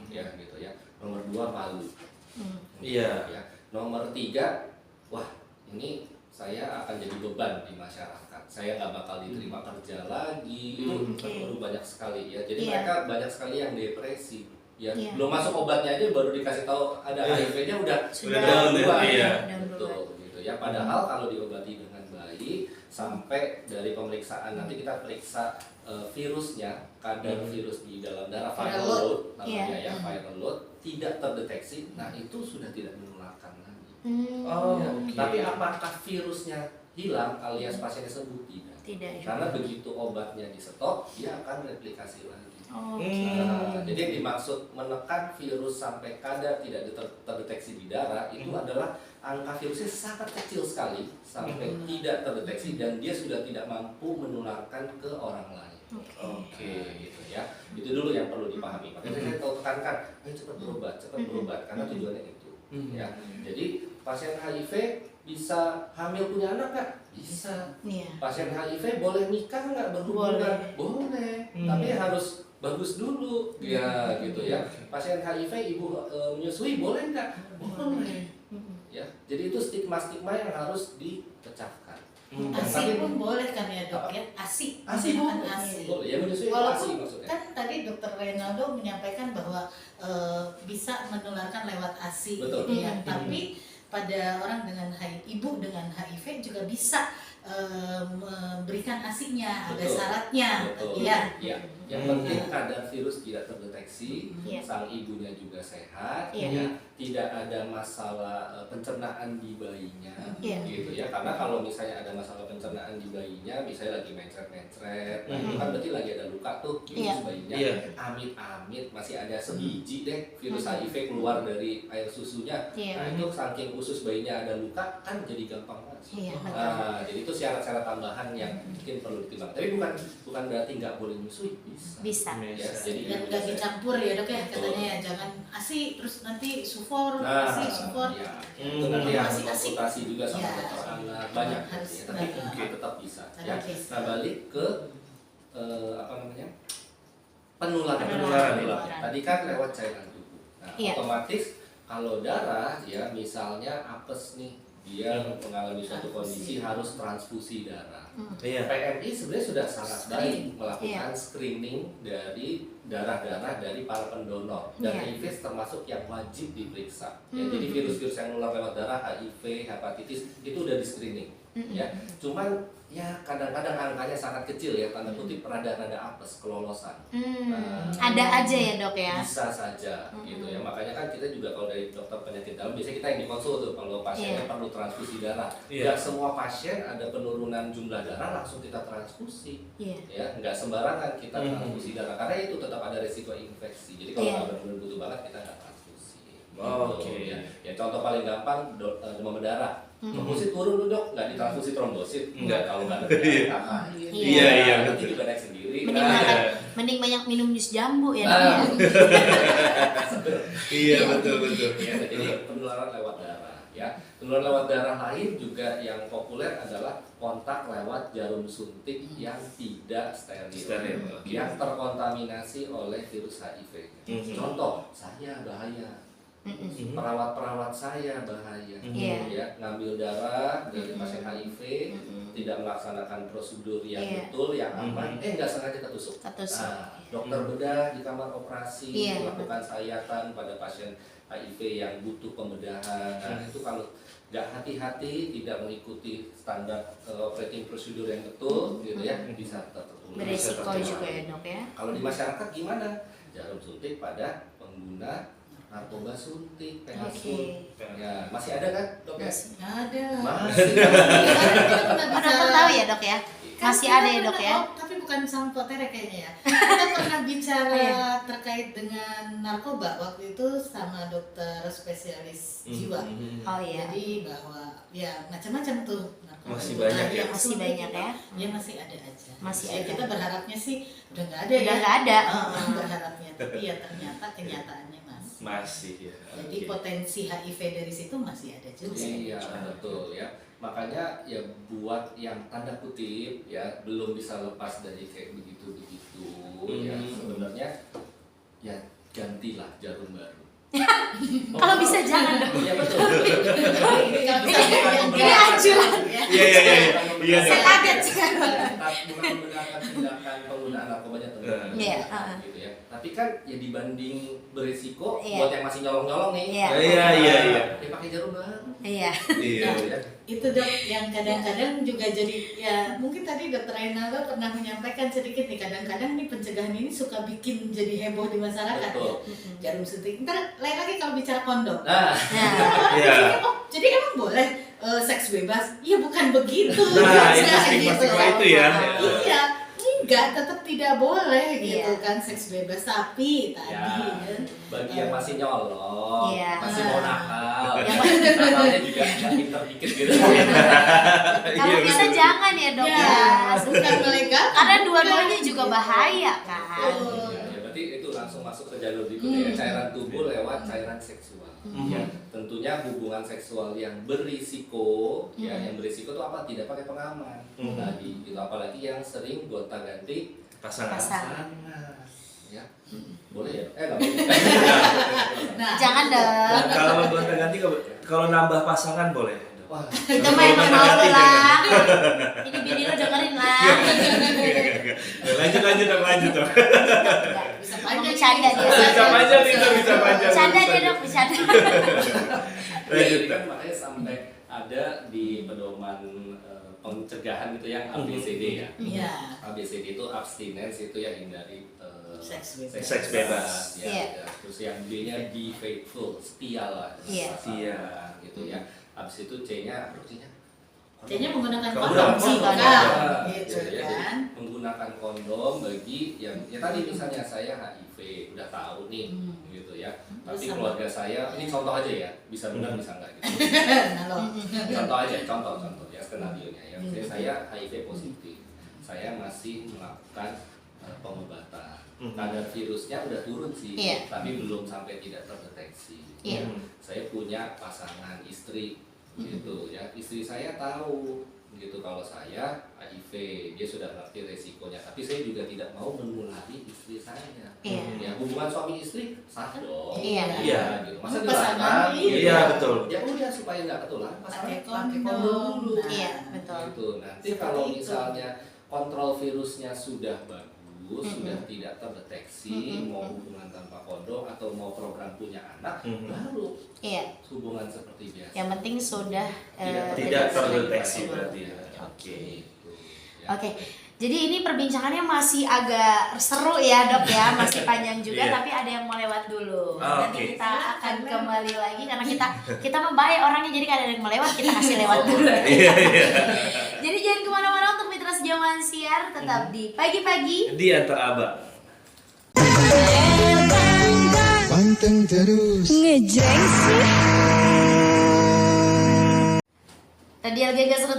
ya gitu ya. Nomor 2 malu, ya. Nomor 3, wah ini saya akan jadi beban di masyarakat, saya nggak bakal diterima kerja lagi, itu banyak sekali ya. Jadi mereka banyak sekali yang depresi, ya. Belum masuk obatnya aja baru dikasih tahu ada HIV-nya udah down, betul gitu ya. Padahal kalau diobati dengan baik, sampai dari pemeriksaan nanti kita periksa virusnya, kadar virus di dalam darah, viral load namanya ya, viral load tidak terdeteksi, nah itu sudah tidak menularkan lagi. Tapi apakah virusnya hilang alias pasiennya sembuh? Tidak. Karena begitu obatnya di stop, dia akan replikasi lagi. Jadi yang dimaksud menekan virus sampai kadar tidak terdeteksi di darah itu adalah angka virusnya sangat kecil sekali sampai tidak terdeteksi dan dia sudah tidak mampu menularkan ke orang lain. Gitu ya. Itu dulu yang perlu dipahami. Makanya saya tekankan, ayo cepat berobat karena tujuannya itu. Ya. Jadi pasien HIV bisa hamil punya anak nggak? Bisa. Pasien HIV boleh nikah nggak, berhubungan? Boleh. Tapi harus bagus dulu, ya gitu ya. Pasien HIV ibu menyusui boleh nggak? Boleh. Ya, jadi itu stigma-stigma yang harus dipecahkan. ASI pun boleh kan ya dok ya? ASI boleh. ASI. Ya menyusui ASI maksudnya. Kan tadi Dokter Reynaldo menyampaikan bahwa bisa menularkan lewat ASI, gitu ya. Tapi pada orang dengan ibu dengan HIV juga bisa memberikan ASI-nya, ada syaratnya, Betul. ya. Yang penting kadar virus tidak terdeteksi, Iya. sang ibunya juga sehat, Iya. ya, tidak ada masalah pencernaan di bayinya, Iya. gitu ya. Karena kalau misalnya ada masalah pencernaan di bayinya, misalnya lagi mencret-mencret, nah itu kan berarti lagi ada luka tuh virus Iya. bayinya. Iya. Amit-amit masih ada sebiji deh virus HIV keluar dari air susunya. Iya. Nah itu saking usus bayinya ada luka kan jadi gampang masuk. Iya, betul. Nah, jadi itu syarat-syarat tambahan yang mungkin perlu ditimbang. Tapi bukan berarti nggak boleh menyusui, bisa. Bisa. Ya, jadi Dan nggak dicampur ya dok ya katanya ya, jangan ASI terus nanti sufor, Nah, ASI sufor. ya, itu nanti harus Asik-asik. konsultasi juga sama Ya. dokter anak banyak, Harus ya, tapi benar. tetap bisa. Tetap Ya. bisa. Nah balik ke apa namanya penularan. Penularan. Tadi kan lewat cairan tubuh. Nah, Iya. otomatis kalau darah ya misalnya apes nih dia mengalami suatu kondisi harus transfusi darah. Iya. PMI sebenarnya sudah sangat baik melakukan screening dari darah-darah dari para pendonor dan Iya. HIV termasuk yang wajib diperiksa. Ya, jadi virus-virus yang menular lewat darah, HIV, hepatitis itu udah di screening. Ya, cuman ya kadang-kadang angkanya sangat kecil ya, tanda kutip rada-rada apes kelolosan. Nah, Ada aja ya dok ya. bisa saja gitu ya, makanya kan kita juga kalau dari dokter penyakit dalam biasanya kita yang dikonsul tuh kalau pasiennya Iya. perlu transfusi darah. Iya. Nggak semua pasien ada penurunan jumlah darah langsung kita transfusi. Iya. Ya, nggak sembarangan kita transfusi darah karena itu tetap ada resiko infeksi. Jadi kalau Iya. nggak benar-benar butuh banget kita nggak transfusi. Oh, Gitu, oke. ya. Ya contoh paling gampang demam berdarah. Trombosit turun lu dok, nggak ditransfusi trombosit. Enggak, kalau nggak ada ngapain. Iya, iya, Nanti betul. juga naik sendiri. Mending makan, mending banyak minum jus jambu ya dok Ah. ya. Iya, betul. Ya, jadi penularan lewat darah ya. Penularan lewat darah lain juga yang populer adalah kontak lewat jarum suntik yang tidak steril. Steril, oke. Yang terkontaminasi oleh virus HIV. Contoh, saya bahaya. Perawat-perawat saya bahaya. Iya. Ya, ngambil darah dari pasien HIV, tidak melaksanakan prosedur yang Iya. betul, yang aman, nggak sengaja ketusuk. Ketusuk. Nah, dokter bedah di kamar operasi Iya. melakukan sayatan pada pasien HIV yang butuh pembedahan. Nah, itu kalau nggak hati-hati, tidak mengikuti standar operating prosedur yang betul, gitu ya, bisa tertular. Beresiko Bisa tertular. juga ya dok ya. Kalau di masyarakat gimana? Jarum suntik pada pengguna narkoba suntik, Oke. Ya, masih ada kan, dok ya? Masih. Ada. Masih. Oh, dokter tahu ya dok ya. Kan Masih kita ada ya dok pernah- ya. oh, tapi bukan sama potere kayaknya ya. Kita pernah bicara Iya. terkait dengan narkoba waktu itu sama dokter spesialis jiwa. Oh iya. Jadi bahwa ya macam-macam tuh narkoba. Masih itu. banyak Nah, ya? yang Masih suntik banyak itu, ya. Ya masih ada aja. Masih Ya, ada. kita berharapnya sih udah nggak ada Udah ya. nggak ada. Berharapnya, tapi ya ternyata kenyataannya masih. Masih ya. Jadi Oke. potensi HIV dari situ masih ada juga. Iya, betul ya. Makanya ya buat yang tanda kutip ya belum bisa lepas dari kayak begitu-begitu ya sebenarnya ya gantilah jarum baru. Kalau bisa jangan dok. Iya betul. Ini acuan. Iya. Iya, Saya Dok. kaget. Bukan membenarkan tindakan penggunaan narkobanya teman-teman. Iya, Gitu ya. Tapi kan ya dibanding berisiko Iya. buat yang masih nyolong-nyolong nih. Iya. Iya. Ya pakai jarum baru. Iya. Iya. Ya. Itu dok yang kadang-kadang juga jadi ya mungkin tadi dokter Reynaldo pernah menyampaikan sedikit nih kadang-kadang nih pencegahan ini suka bikin jadi heboh di masyarakat Betul. ya. Jarum suntik. Ntar lain lagi kalau bicara kondom. Nah, Nah, Iya. Oh, jadi emang boleh seks bebas? Iya bukan begitu. Nah, itu Bisa stigma-stigma itu ya. Iya, enggak tetap tidak boleh gitu Iya. kan seks bebas tapi tadi ya, kan bagi yang masih nyolong, Iya. masih mau nakal, Yang nakalnya juga agak pinter dikit gitu. kalau Iya, bisa betul. jangan ya dok ya, ya. bukan melegal Karena dua-duanya juga bahaya kan. Ya, berarti itu langsung masuk ke jalur berikutnya ya, cairan tubuh lewat cairan seksual. Ya, tentunya hubungan seksual yang berisiko, ya, yang berisiko itu apa? Tidak pakai pengaman. Tadi, itu apalagi yang sering gonta-ganti Pasangan. Pasangan. ya, boleh ya? Nggak boleh. nah Jangan dong. Kalau gonta-ganti kalau nambah pasangan boleh. Dok. Wah, Itu mah emang mau lu lah. Ini bini lu dengerin lah. Lanjut dok. bisa Mau panjang bercanda dia. Bisa panjang itu, bisa panjang. Bercanda dia dok, bercanda. Lanjut ini dok. kan makanya sampai ada di pedoman pencegahan itu yang ABCD ya. Iya. ABCD itu abstinence, itu yang hindari Seks bebas. Seks bebas. Ya, ya. Terus yang B-nya be faithful, setia lah. Iya. Setia gitu ya. Habis itu C-nya apa C-nya? Kayaknya menggunakan Kondom. kondom sih, Kondom. kan? Gitu Ya, kan. jadi menggunakan kondom bagi yang ya tadi misalnya saya HIV udah tahu nih gitu ya. Tapi Sama. keluarga saya ini contoh aja ya, bisa benar bisa enggak gitu. Nah, loh. Contoh aja, contoh ya skenarionya ya. Saya HIV positif, saya masih melakukan pengobatan. Kadar virusnya udah turun sih, Iya. tapi belum sampai tidak terdeteksi. Iya. Saya punya pasangan istri gitu ya, istri saya tahu gitu kalau saya HIV, dia sudah ngerti resikonya, tapi saya juga tidak mau menulari istri saya. Iya. Ya hubungan suami istri sah dong. Iya. Iya. Gitu. Masa Pasangan, dilarang? iya, betul. Ya udah supaya nggak ketularan Pakai pakai kondom. kondom dulu. Nah, Iya, betul. Gitu. Nanti Seperti kalau itu. misalnya kontrol virusnya sudah bagus, sudah tidak terdeteksi, mau hubungan tanpa kondom atau mau program punya anak, baru Iya. hubungan seperti biasa. Yang penting sudah Tidak terdeteksi berarti ya. Oke. Gitu, ya. Oke. Jadi ini perbincangannya masih agak seru ya Dok ya, masih panjang juga, Iya. tapi ada yang mau lewat dulu. Oke. Nanti kita akan kembali lagi karena kita membaik orangnya, jadi kalau ada yang mau lewat kita kasih lewat dulu. Iya, iya. Jadi jangan kemana-mana untuk mitra sejauhan siar, tetap di pagi-pagi. Di antar abang. Panteng terus. Tadi LGG 100.3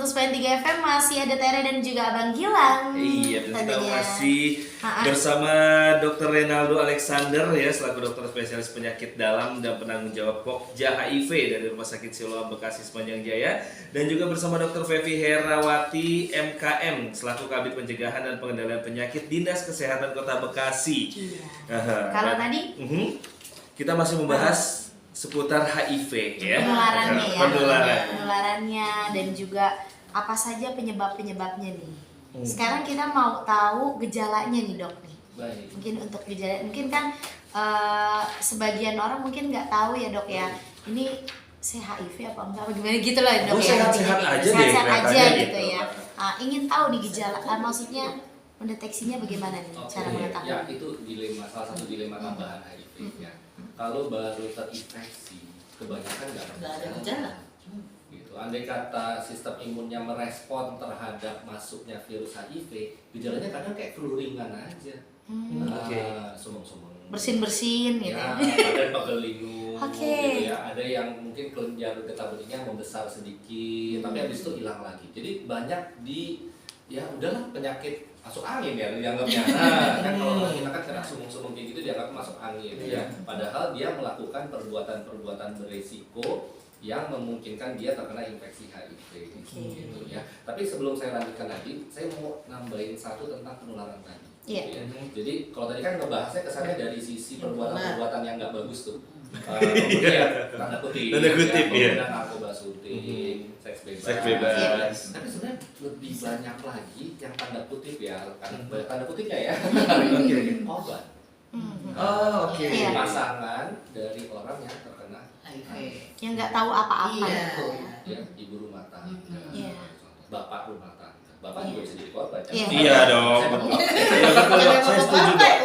FM masih ada Tere dan juga Abang Gilang. Iya, dan kita tentunya. masih Ha-ha. bersama Dr. Renaldo Alexander ya, selaku dokter spesialis penyakit dalam dan penanggung jawab Pokja HIV dari Rumah Sakit Siloam Bekasi Sepanjang Jaya, dan juga bersama Dr. Fevi Herawati MKM selaku Kabid Pencegahan dan Pengendalian Penyakit Dinas Kesehatan Kota Bekasi. Iya. Aha. Kalau Dan- tadi kita masih membahas seputar HIV ya. penularannya ya, Penularan. penularannya dan juga apa saja penyebabnya nih. Sekarang kita mau tahu gejalanya nih Dok nih. Baik. Mungkin untuk gejala, mungkin kan sebagian orang mungkin nggak tahu ya Dok ya. Ini saya HIV apa enggak, apa gimana gitu loh Dok Oh, ya. sehat-sehat aja deh Sehat-sehat aja kelihatannya gitu gitu. ya. Ingin tahu nih gejala, maksudnya mendeteksinya bagaimana nih Oke, cara mengetahui? ya itu dilema, salah satu dilema tambahan HIV ya. Kalau baru terinfeksi, kebanyakan nggak Nggak ada gejala. Gitu. Andai kata sistem imunnya merespon terhadap masuknya virus HIV, gejalanya kadang kayak flu ringan aja. Oke. Sumeng-sumeng. Bersin-bersin gitu. Ya, ada pegel linu, Oke. gitu ya. Ada yang mungkin kelenjar getah benihnya membesar sedikit, tapi habis itu hilang lagi. Jadi banyak di ya udahlah penyakit masuk angin ya dianggapnya. Nah, kan kalau kita kan kena sumung-sumung kayak gitu dianggap masuk angin ya. Padahal dia melakukan perbuatan-perbuatan beresiko yang memungkinkan dia terkena infeksi HIV gitu ya. Tapi sebelum saya lanjutkan lagi, saya mau nambahin satu tentang penularan tadi. Iya. Gitu ya. Jadi kalau tadi kan ngebahasnya kesannya dari sisi perbuatan-perbuatan yang nggak bagus tuh. Ya, tanda kutip, Tanda kutip, ya. penggunaan narkoba suntik, seks bebas. Seks bebas. Iya. Tapi sebenarnya lebih banyak lagi yang tanda kutip ya, karena banyak tanda kutipnya ya. Obat. Oh, oke. Iya. Pasangan dari orang yang terkena HIV. Yang nggak tahu apa-apa. Iya. ya, ibu rumah tangga, Iya. bapak rumah tangga. Bapak juga bisa jadi korban. kan? Iya. Iya dong. Saya betul. Iya, betul, Dok. Saya setuju, Dok.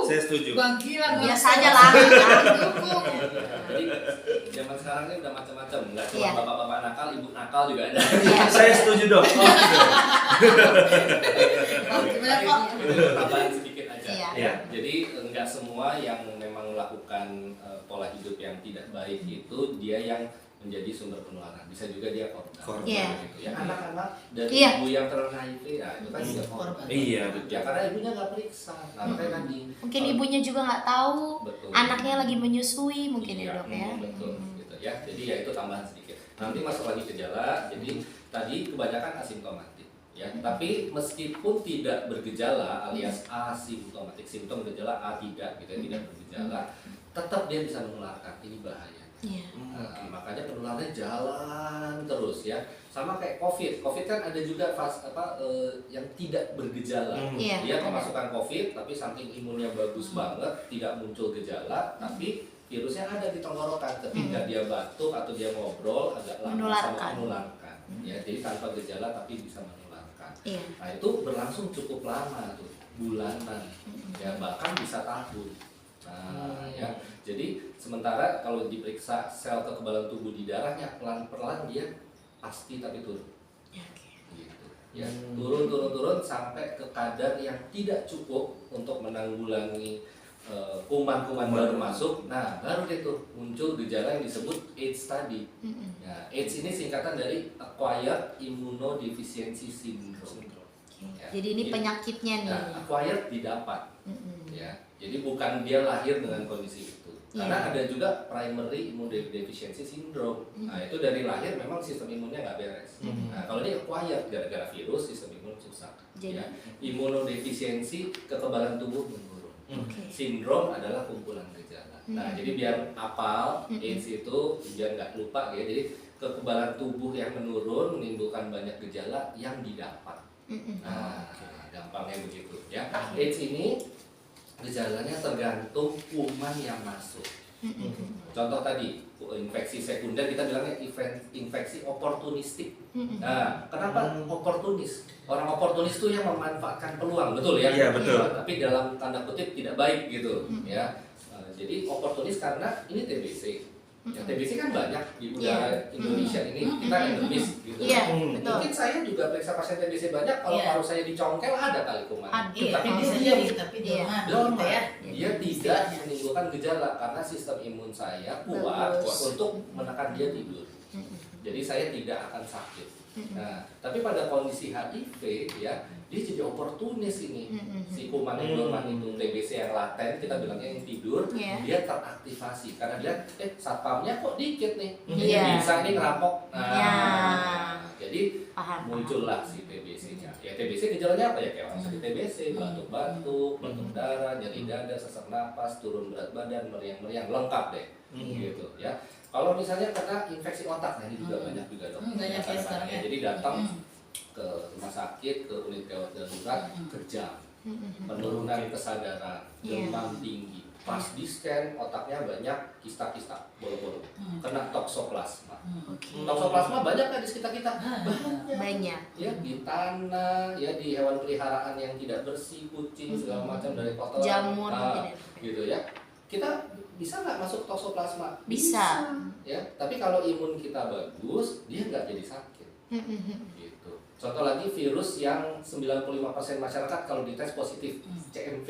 Saya setuju. Bang Gilang Biasa aja lah. dukung. Jadi zaman sekarang ini udah macam-macam, nggak cuma Iya. bapak-bapak nakal, ibu nakal juga ada. Iya. Saya setuju, Dok. Gimana kok? Itu tambahan sedikit aja. Iya. Iya. Jadi nggak semua yang memang melakukan pola hidup yang tidak baik itu dia yang menjadi sumber penularan. Bisa juga dia korban. Korban. Iya. Gitu. Ya anak-anak dari Iya. ibu yang terkena HIV, ya itu kan juga korban. Korban. Iya, Ya betul. karena ibunya nggak periksa. Nah, makanya kan di Mungkin ibunya juga nggak tahu, Betul. anaknya lagi menyusui mungkin ya Iya, Dok ya. betul gitu ya. Jadi ya itu tambahan sedikit. Nanti masuk lagi gejala. Jadi tadi kebanyakan asimptomatik ya. Tapi meskipun tidak bergejala alias asimptomatik, simptom gejala A tidak gitu ya, tidak bergejala, tetap dia bisa menularkan. Ini bahaya. Iya. Nah, makanya penularannya jalan terus ya. Sama kayak COVID. COVID kan ada juga yang tidak bergejala. Iya. Dia kemasukan COVID tapi saking imunnya bagus banget, tidak muncul gejala, tapi virusnya ada di tenggorokan. Ketika dia batuk atau dia ngobrol agak lama Menularkan. sama menularkan. ya, jadi tanpa gejala tapi bisa menularkan. Iya. Nah itu berlangsung cukup lama tuh, bulanan, ya bahkan bisa tahun. Nah ya, jadi sementara kalau diperiksa sel kekebalan tubuh di darahnya pelan-pelan dia pasti tapi turun. Gitu. Ya, turun sampai ke kadar yang tidak cukup untuk menanggulangi kuman-kuman baru masuk. Nah, baru deh tuh muncul gejala yang disebut AIDS tadi. Nah, AIDS ini singkatan dari Acquired Immunodeficiency Syndrome. Ya, Jadi ini penyakitnya nih. Nah, acquired didapat. Ya, jadi bukan dia lahir dengan kondisi itu. Karena ada juga primary immunodeficiency syndrome. Nah, itu dari lahir memang sistem imunnya nggak beres. Nah, kalau ini acquired gara-gara virus, sistem imun susah. Jadi- Ya, imunodefisiensi kekebalan tubuh menurun. Sindrom adalah kumpulan gejala. Nah, jadi biar apal AIDS itu biar nggak lupa ya. Jadi kekebalan tubuh yang menurun menimbulkan banyak gejala yang didapat. Nah, gampangnya begitu ya. AIDS ini gejalanya tergantung kuman yang masuk. Contoh tadi infeksi sekunder kita bilangnya infeksi oportunistik. Nah, kenapa oportunis? Orang oportunis itu yang memanfaatkan peluang, betul ya? Iya, betul. Tapi dalam tanda kutip tidak baik gitu, ya. Jadi oportunis karena ini TBC. Ya, TBC kan banyak di udara Indonesia ini, kita endemis gitu. Iya, betul. Mungkin saya juga periksa pasien TBC banyak, kalau paru saya dicongkel ada kali kuman. Iya, Tapi bisa dia jadi, tapi dorman gitu dorman. ya. Dia tidak menimbulkan gejala karena sistem imun saya kuat untuk menekan dia tidur. Jadi saya tidak akan sakit. Nah, tapi pada kondisi HIV ya, dia jadi oportunis ini. Si kuman yang dorman itu, TBC yang laten, kita bilangnya yang tidur, dia teraktivasi karena dia satpamnya kok dikit nih. Jadi bisa ini ngerampok. Nah, jadi muncullah si TBC-nya. Ya TBC gejalanya apa ya, kayak orang sakit TBC, batuk-batuk, batuk darah, nyeri dada, sesak napas, turun berat badan, meriang-meriang, lengkap deh. Gitu ya. Kalau misalnya kena infeksi otak, nah ini juga banyak juga dok. Banyak ya sekarang ya. Jadi datang ke rumah sakit, ke unit gawat darurat, kejang, penurunan kesadaran, demam tinggi. Pas di scan otaknya banyak kista-kista, bolong-bolong, kena toksoplasma. Toksoplasma banyak nggak di sekitar kita? Banyak. Ya di tanah, ya di hewan peliharaan yang tidak bersih, kucing segala macam dari kotoran, Jamur, gitu ya. Kita bisa nggak masuk toksoplasma? Bisa. Ya, tapi kalau imun kita bagus, dia nggak jadi sakit. Gitu. Contoh lagi virus yang 95% masyarakat kalau dites positif, CMV,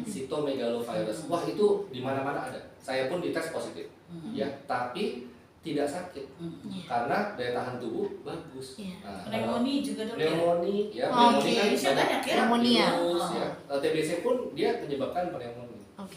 cytomegalovirus. Wah itu di mana-mana ada. Saya pun dites positif, ya, tapi tidak sakit karena daya tahan tubuh bagus. Nah, Pneumonia juga dok ya. pneumonia, ya, Oke, pneumonia kan banyak ya. Pneumonia. virus, ya. TBC pun dia menyebabkan pneumonia.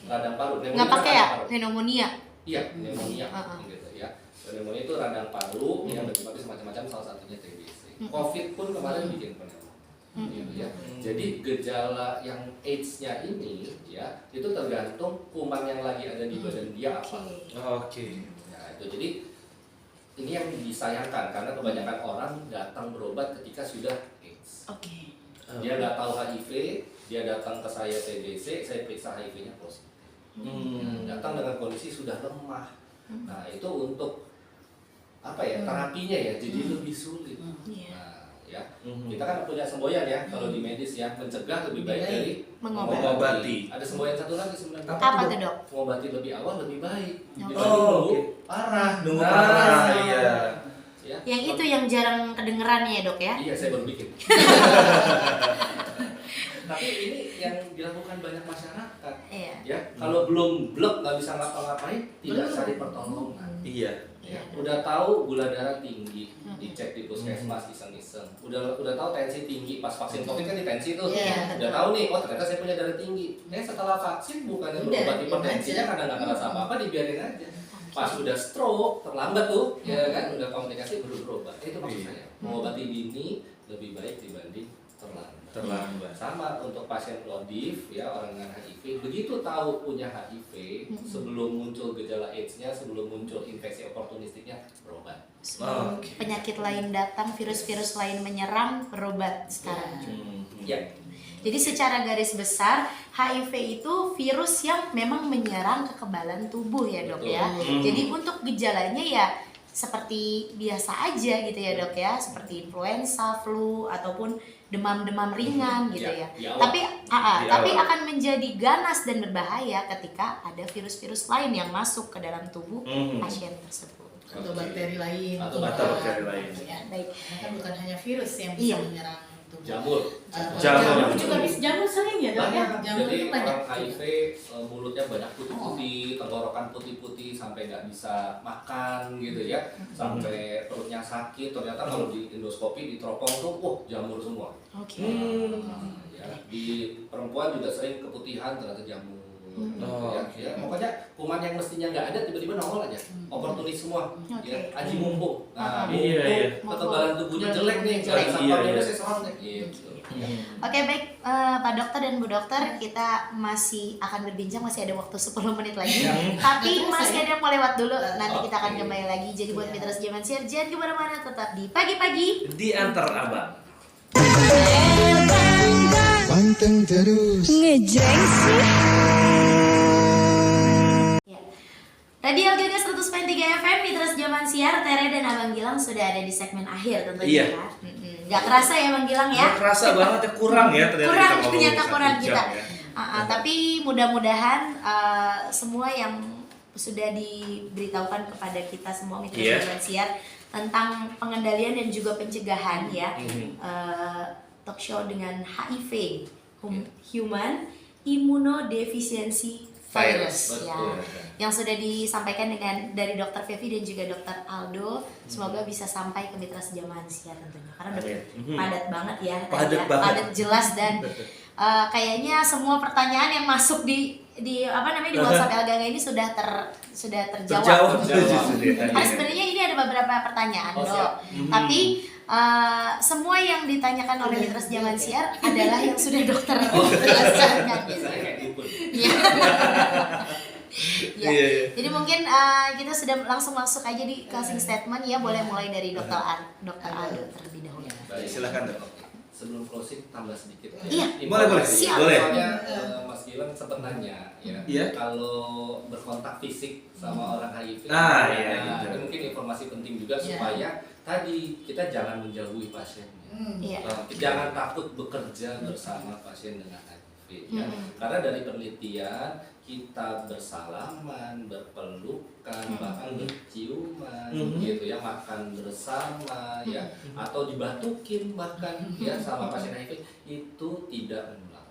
Radang paru. Nggak pakai ya pneumonia? Iya, pneumonia, gitu ya. Pneumonia itu radang paru yang berbagai semacam-macam, salah satunya TBC. COVID pun kemarin bikin pneumonia, gitu ya. Jadi gejala yang AIDS-nya ini, ya, itu tergantung kuman yang lagi ada di badan dia apa. Oke. Nah, itu jadi ini yang disayangkan karena kebanyakan orang datang berobat ketika sudah AIDS. Dia nggak tahu HIV, dia datang ke saya TBC, saya periksa HIV-nya positif. Datang dengan kondisi sudah lemah. Nah itu untuk apa ya, terapinya ya jadi lebih sulit. Nah ya, kita kan punya semboyan ya kalau di medis ya, mencegah lebih baik dari mengobati. Ada semboyan satu lagi sebenarnya. Apa tuh dok? Mengobati lebih awal lebih baik. Oh, Parah. nunggu parah, iya. Ya. Yang itu yang jarang kedengeran ya dok ya? Iya, saya baru bikin. Tapi ini yang dilakukan banyak masyarakat. Iya. Ya, kalau belum blok nggak bisa ngapa-ngapain, tidak cari pertolongan. Iya. Ya, udah tahu gula darah tinggi, dicek di puskesmas iseng-iseng. Udah tahu tensi tinggi, pas vaksin COVID kan di tensi tuh. Udah tahu nih, oh ternyata saya punya darah tinggi. Setelah vaksin bukannya berobati hipertensinya karena nggak ngerasa apa-apa, dibiarin aja. Pas udah stroke, terlambat tuh, ya kan, udah komplikasi baru berobat. Itu maksud saya. Mengobati dini lebih baik dibanding terlambat. Sama untuk pasien Lodif, ya orang dengan HIV, begitu tahu punya HIV, sebelum muncul gejala AIDS-nya, sebelum muncul infeksi oportunistiknya, berobat. Sebelum penyakit lain datang, virus-virus lain menyerang, berobat sekarang. Ya. Jadi secara garis besar HIV itu virus yang memang menyerang kekebalan tubuh ya dok ya. Jadi untuk gejalanya ya seperti biasa aja gitu ya dok ya, seperti influenza, flu ataupun demam-demam ringan gitu ya. Di awal. Tapi akan menjadi ganas dan berbahaya ketika ada virus-virus lain yang masuk ke dalam tubuh pasien tersebut. Atau bakteri lain. Atau bakteri lain. Ya. Baik. Kan bukan hanya virus yang bisa Iya. menyerang tubuh. Jamur. Jamur juga bisa. Jamur sering ya dok ya. Banyak. Jamur Jadi itu banyak. orang HIV mulutnya banyak putih-putih, tenggorokan putih-putih sampai nggak bisa makan gitu ya, sampai perutnya sakit. Ternyata kalau di endoskopi di teropong tuh, jamur semua. Oke. Ya, di perempuan juga sering keputihan ternyata jamur. Gitu ya. Pokoknya kuman yang mestinya nggak ada tiba-tiba nongol aja, oportunis semua. Oke. Ya, aji mumpung. Nah, Iya. ketebalan tubuhnya jelek nih, Jelek. satpamnya saya serang nih. Gitu. Oke baik, Pak Dokter dan Bu Dokter, kita masih akan berbincang, masih ada waktu 10 menit lagi. Tapi masih ada yang mau lewat dulu, nanti kita akan kembali lagi. Jadi buat Mitra Zaman Siar, jangan kemana-mana, tetap di pagi-pagi. Di antar abang. Panteng terus. Ya. Radio Gagas 100.3 FM, Mitra Zaman Siar, Tere dan Abang Gilang sudah ada di segmen akhir tentunya. Iya. Kan? Gak kerasa ya Bang Gilang ya? Nggak kerasa banget ya, kurang ya ternyata. Kurang, kita ngomongin ternyata satu kurang jam kita. ya. Tapi mudah-mudahan semua yang sudah diberitahukan kepada kita semua Mitra Iya. Zaman Siar tentang pengendalian dan juga pencegahan ya, talk show dengan HIV, Human Immunodeficiency Virus, Betul. ya, yang sudah disampaikan dari Dr. Fevi dan juga Dr. Aldo. Semoga bisa sampai ke Mitra Sejaman Siar tentunya, karena udah padat banget ya, tadi ya. Padat jelas dan kayaknya semua pertanyaan yang masuk di WhatsApp Elgaga ini sudah terjawab. Karena sebenarnya ini ada beberapa pertanyaan dok, tapi semua yang ditanyakan oleh Mitra Sejaman Siar adalah yang sudah dokter jelaskan. Saya kayak dukun. Ya. Jadi mungkin kita sudah langsung masuk aja di closing statement ya, boleh mulai dari Dr. Aldo terlebih dahulu. Baik, Silakan, Dok. Sebelum closing tambah sedikit. Iya. Boleh. Siap. Boleh. Soalnya Mas Gilang sempat nanya ya, Iya. kalau berkontak fisik sama orang HIV, Iya, gitu. ini mungkin informasi penting juga Iya. supaya tadi kita jangan menjauhi pasiennya. Iya. Jangan takut bekerja bersama pasien dengan HIV ya. Karena dari penelitian kita bersalaman, berpelukan, bahkan berciuman gitu ya, makan bersama ya, atau dibatukin bahkan ya sama pasien HIV itu tidak menular.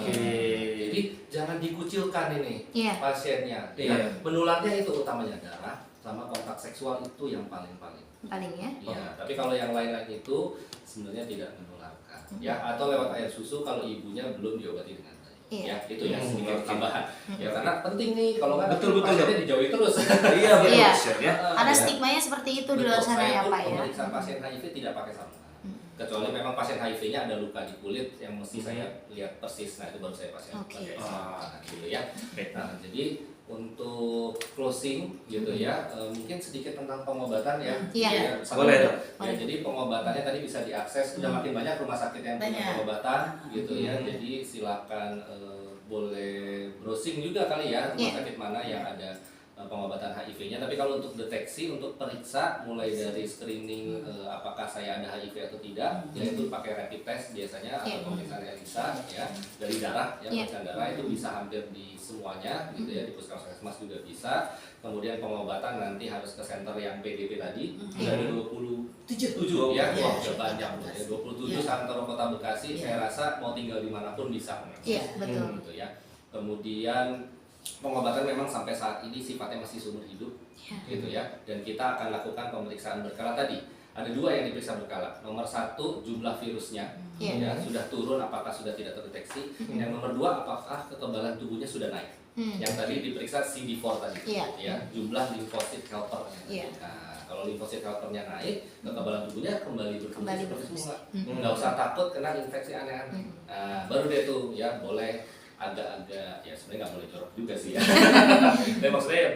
Jadi jangan dikucilkan ini Iya. pasiennya. Iya. Ya, menularnya itu utamanya darah sama kontak seksual itu yang paling Paling ya. ya, tapi kalau yang lain-lain itu sebenarnya tidak menularkan. Ya, atau lewat air susu kalau ibunya belum diobati dengan baik. Iya. Ya, itu ya sedikit tambahan. Ya, karena penting nih kalau nggak Betul, pasiennya dijauhi terus. Iya betul. Iya. Ya. Ada Ya. stigmanya seperti itu di Betul, luar sana saya ya pun Pak ya. pemeriksaan pasien HIV tidak pakai sarung tangan. Kecuali memang pasien HIV-nya ada luka di kulit yang mesti saya lihat persis. Nah, itu baru saya pasien Oke. pakai sarung tangan gitu ya. Oke. Nah, jadi untuk closing gitu ya, mungkin sedikit tentang pengobatan ya. Iya. Ya, Boleh, ya, Dok. Boleh. jadi pengobatannya tadi bisa diakses. Sudah makin banyak rumah sakit yang punya Banyak. pengobatan gitu ya. Jadi silakan boleh browsing juga kali ya rumah Iya. sakit mana yang ada pengobatan HIV-nya. Tapi kalau untuk deteksi, untuk periksa mulai dari screening apakah saya ada HIV atau tidak, yaitu pakai rapid test biasanya Iya. atau pemeriksaan ELISA ya dari darah ya, Iya. pemeriksaan darah itu bisa hampir di semuanya gitu ya, di puskesmas juga bisa. Kemudian pengobatan nanti harus ke center yang PDP tadi, sudah ada 27 ya, Iya. wah udah banyak loh ya, 27 Santoro Kota Bekasi. Iya. Saya rasa mau tinggal dimanapun bisa. Iya, betul. Gitu ya. Kemudian pengobatan memang sampai saat ini sifatnya masih seumur hidup, gitu ya. Dan kita akan lakukan pemeriksaan berkala tadi. Ada dua yang diperiksa berkala. Nomor satu, jumlah virusnya, ya sudah turun, apakah sudah tidak terdeteksi. Yang nomor dua, apakah kekebalan tubuhnya sudah naik. Yang tadi diperiksa CD4 tadi, Iya. ya jumlah limfosit helper. Iya. Nah, kalau limfosit helpernya naik, kekebalan tubuhnya kembali Kembali berfungsi seperti berfungsi. semula. Nggak usah takut kena infeksi aneh-aneh. Nah, baru deh tuh ya boleh agak-agak ya sebenarnya nggak boleh jorok juga sih ya. Tapi maksudnya ya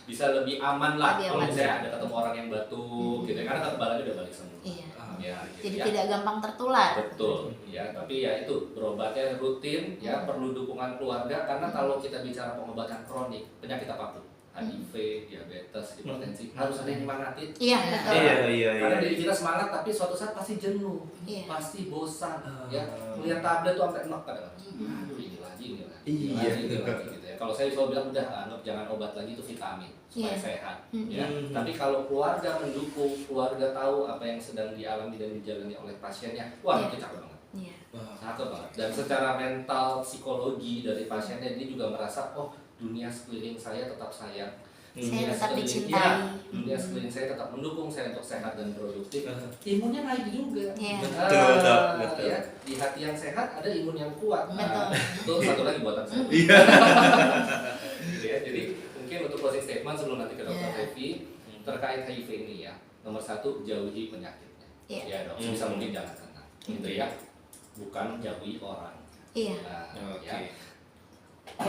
bisa lebih aman lah Lebih kalau aman. misalnya ada ketemu orang yang batuk gitu ya, karena kekebalannya udah balik semua. Iya. Ya, gitu Jadi ya. tidak gampang tertular. Betul, ya. Tapi ya itu berobatnya rutin, ya perlu dukungan keluarga karena kalau kita bicara pengobatan kronik penyakit apapun, HIV, diabetes, hipertensi, harus ada yang nyemangatin. Iya, betul. Iya. Karena diri kita semangat tapi suatu saat pasti jenuh, Iya. pasti bosan, ya. Melihat tablet tuh sampai enak kadang-kadang. Aduh ini lagi gitu ya. Kalau saya selalu bilang udah anggap jangan obat lagi, itu vitamin supaya Iya. sehat. Ya. Tapi kalau keluarga mendukung, keluarga tahu apa yang sedang dialami dan dijalani oleh pasiennya, wah itu cakep banget. Iya. Cakep banget. Dan secara mental, psikologi dari pasiennya dia juga merasa, oh dunia sekeliling saya tetap sayang. Saya tetap dicintai. Ya, dunia sekeliling saya tetap mendukung saya untuk sehat dan produktif. Imunnya naik juga. Iya. Betul. Ya, di hati yang sehat ada imun yang kuat. Betul. Itu satu lagi buatan saya. Iya. Gitu ya. Jadi mungkin untuk closing statement sebelum nanti ke Dr. Iya. Devi terkait HIV ini ya. Nomor 1, jauhi penyakitnya. Iya. Ya dok. Bisa mungkin jangan kena. Gitu ya. Bukan jauhi orang. Iya. Nah, Oke. ya.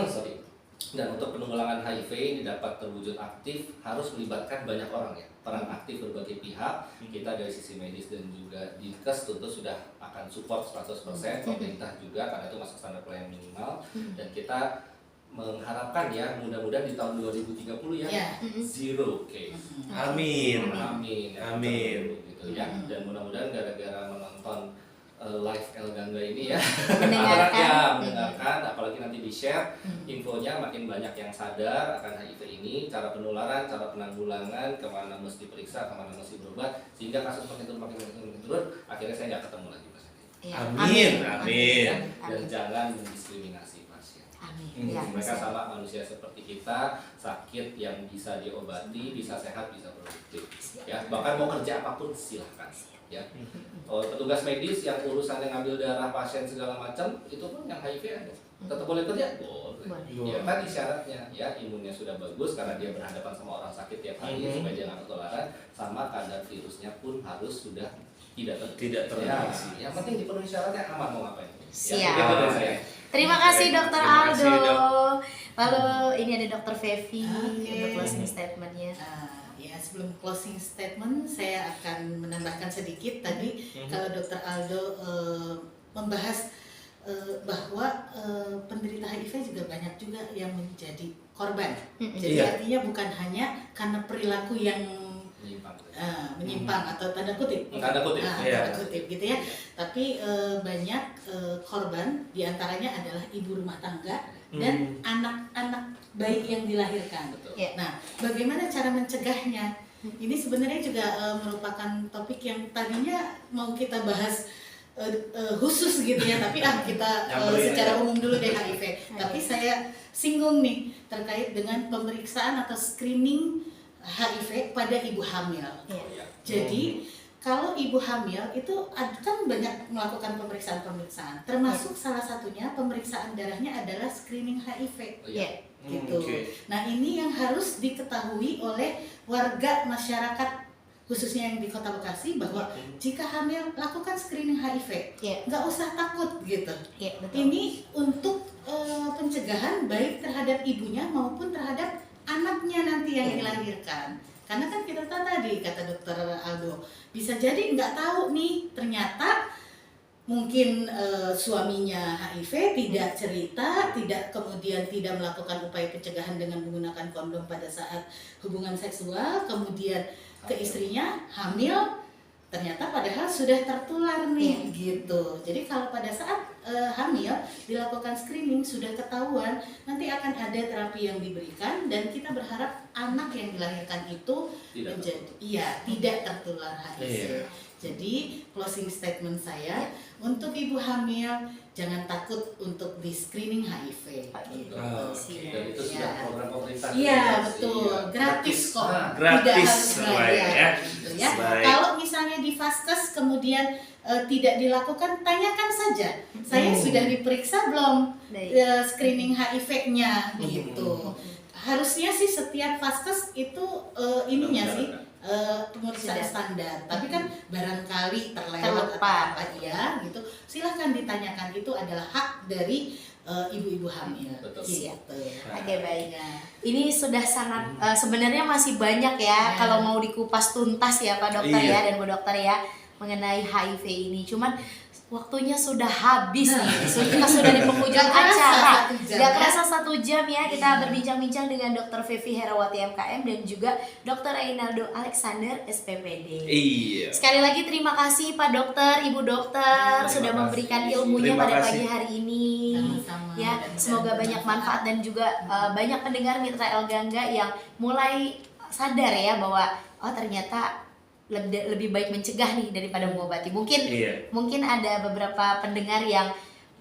Sorry. Dan untuk penanggulangan HIV ini dapat terwujud aktif harus melibatkan banyak orang ya. Peran aktif berbagai pihak, kita dari sisi medis dan juga Dinkes tentu sudah akan support 100%, pemerintah juga karena itu masuk standar pelayanan minimal, dan kita mengharapkan ya mudah-mudahan di tahun 2030 ya Ya. zero case. Amin. Amin. Gitu ya. Dan mudah-mudahan gara-gara menonton live El Gangga ini ya, mendengarkan, apalagi nanti di-share infonya, makin banyak yang sadar akan HIV ini, cara penularan, cara penanggulangan, kemana mesti periksa, kemana mesti berobat, sehingga kasus makin turun, akhirnya saya nggak ketemu lagi Mas Edi. Iya. Amin. Ya, dan Amin. jangan mendiskriminasi pasien. Amin. Iya, Mereka bisa. sama manusia seperti kita, sakit yang bisa diobati, bisa sehat, bisa produktif. Ya, bahkan mau kerja apapun silahkan. Ya, petugas medis yang urusannya ngambil darah pasien segala macam, itu pun yang HIV ada. Tetap boleh kerja? Boleh. Ya, tadi syaratnya ya imunnya sudah bagus karena dia berhadapan sama orang sakit tiap hari supaya dia nggak ketularan, sama kadar virusnya pun harus sudah tidak terdeteksi. Ya, yang penting dipenuhi syaratnya, aman mau ngapain. Siap. Ya, itu dari saya. Terima kasih Dokter Terima kasih, Aldo. Dok. Lalu ini ada Dokter Fevi Oke. untuk closing statementnya. Ya, sebelum closing statement saya akan menambahkan sedikit tadi kalau Dr. Aldo membahas bahwa penderita HIV juga banyak juga yang menjadi korban. Jadi Iya. artinya bukan hanya karena perilaku yang Menyimpang. menyimpang atau tanda kutip, Tanda kutip. Iya. tanda kutip gitu ya. Tapi banyak korban, diantaranya adalah ibu rumah tangga dan anak-anak bayi yang dilahirkan. Betul. Iya. Nah, bagaimana cara mencegahnya? Ini sebenarnya juga merupakan topik yang tadinya mau kita bahas khusus gitu ya, tapi kita Nyamperin secara aja. umum dulu deh HIV. Tapi saya singgung nih terkait dengan pemeriksaan atau screening HIV pada ibu hamil. Iya. Jadi kalau ibu hamil itu kan banyak melakukan pemeriksaan-pemeriksaan, termasuk salah satunya pemeriksaan darahnya adalah screening HIV. Iya. Gitu. Oke. Nah ini yang harus diketahui oleh warga masyarakat khususnya yang di Kota Bekasi bahwa jika hamil lakukan screening HIV, Iya. nggak usah takut gitu. Iya, betul. Ini untuk pencegahan baik terhadap ibunya maupun terhadap anaknya nanti yang dilahirkan. Karena kan kita tahu tadi kata Dokter Aldo bisa jadi nggak tahu nih ternyata mungkin suaminya HIV tidak cerita, kemudian tidak melakukan upaya pencegahan dengan menggunakan kondom pada saat hubungan seksual, kemudian ke istrinya hamil, ternyata padahal sudah tertular nih gitu. Jadi kalau pada saat hamil dilakukan screening sudah ketahuan, nanti akan ada terapi yang diberikan dan kita berharap anak yang dilahirkan itu tidak tertular HIV. Iya. Jadi closing statement saya untuk ibu hamil jangan takut untuk di screening HIV. Gitu. Dan itu sudah program pemerintah. Iya betul, gratis kok. Gratis Tidak harus semua bayar, ya. gitu ya. Baik. Kalau misalnya di Vaskes kemudian tidak dilakukan, tanyakan saja. Saya sudah diperiksa belum Baik. screening HIV-nya gitu. Harusnya sih setiap Vaskes itu ininya sih pemeriksaan Sudah. standar. Tapi kan barangkali terlewat Terlupa. atau apa ya gitu. Silahkan ditanyakan, itu adalah hak dari ibu-ibu hamil. Betul. Gitu. Oke, baik. Ya. Ini sudah sangat sebenarnya masih banyak ya kalau mau dikupas tuntas ya Pak Dokter Iya. ya dan Bu Dokter ya mengenai HIV ini. Cuman waktunya sudah habis nih. Kita sudah di penghujung Gak kerasa acara. 1 jam, Gak ya. kerasa 1 jam ya. Kita berbincang-bincang dengan Dr. Fevi Herawati MKM dan juga Dr. Reynaldo Alexander SPPD. Iya. Sekali lagi terima kasih Pak Dokter, Ibu Dokter Terima sudah kasih. memberikan ilmunya Terima pada kasih. pagi hari ini. Sama-sama. Ya, Dan semoga banyak manfaat dan juga banyak pendengar Mitra El Gangga yang mulai sadar ya bahwa oh ternyata lebih baik mencegah nih daripada mengobati. Mungkin ada beberapa pendengar yang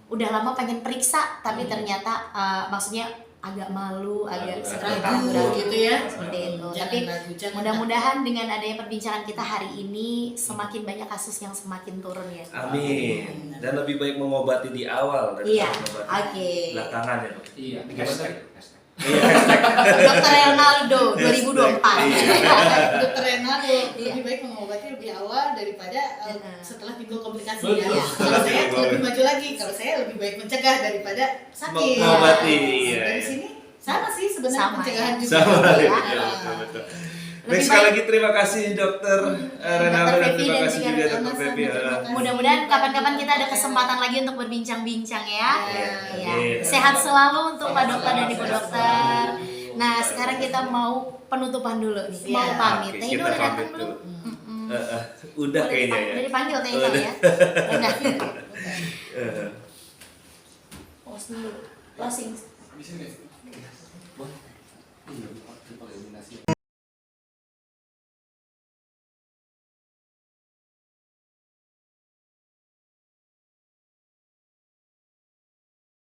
udah lama pengen periksa tapi ternyata maksudnya agak malu, agak seperti ragu ragu gitu ya. seperti itu. Jangan Tapi ragu, jangan mudah-mudahan dengan adanya perbincangan kita hari ini semakin banyak kasus yang semakin turun ya. Amin. Dan lebih baik mengobati di awal daripada Iya, mengobati oke. belakangan ya, Dok. Iya, Hashtag. hashtag. Dr. Reynaldo 2024. Dokter Renaldo lebih baik mengobati lebih awal daripada setelah timbul komplikasi ya. Betul. Kalau saya lebih maju lagi, kalau saya lebih baik mencegah daripada sakit. Mengobati, Nah, iya. Dari sini sama sih sebenarnya Sama, pencegahan ya. juga. Sama. Iya. Iya, betul. Lebih Baik, sekali baik- lagi terima kasih Dokter Renaldo dan Fevi terima dan kasih juga juga Dr. Dokter Fevi. Terima kasih. Mudah-mudahan kapan-kapan kita ada kesempatan lagi untuk berbincang-bincang ya. Iya. Ya. Amin. Sehat selalu untuk Pak Dokter dan Ibu Dokter. Nah, sekarang kita mau penutupan dulu nih. Iya. Mau pamit. Oke, Nah, ini kita udah datang pamit belum? dulu. Udah kayaknya ya. Udah dipanggil kayaknya ya. Udah. Eh. Pause dulu. Closing. Di sini.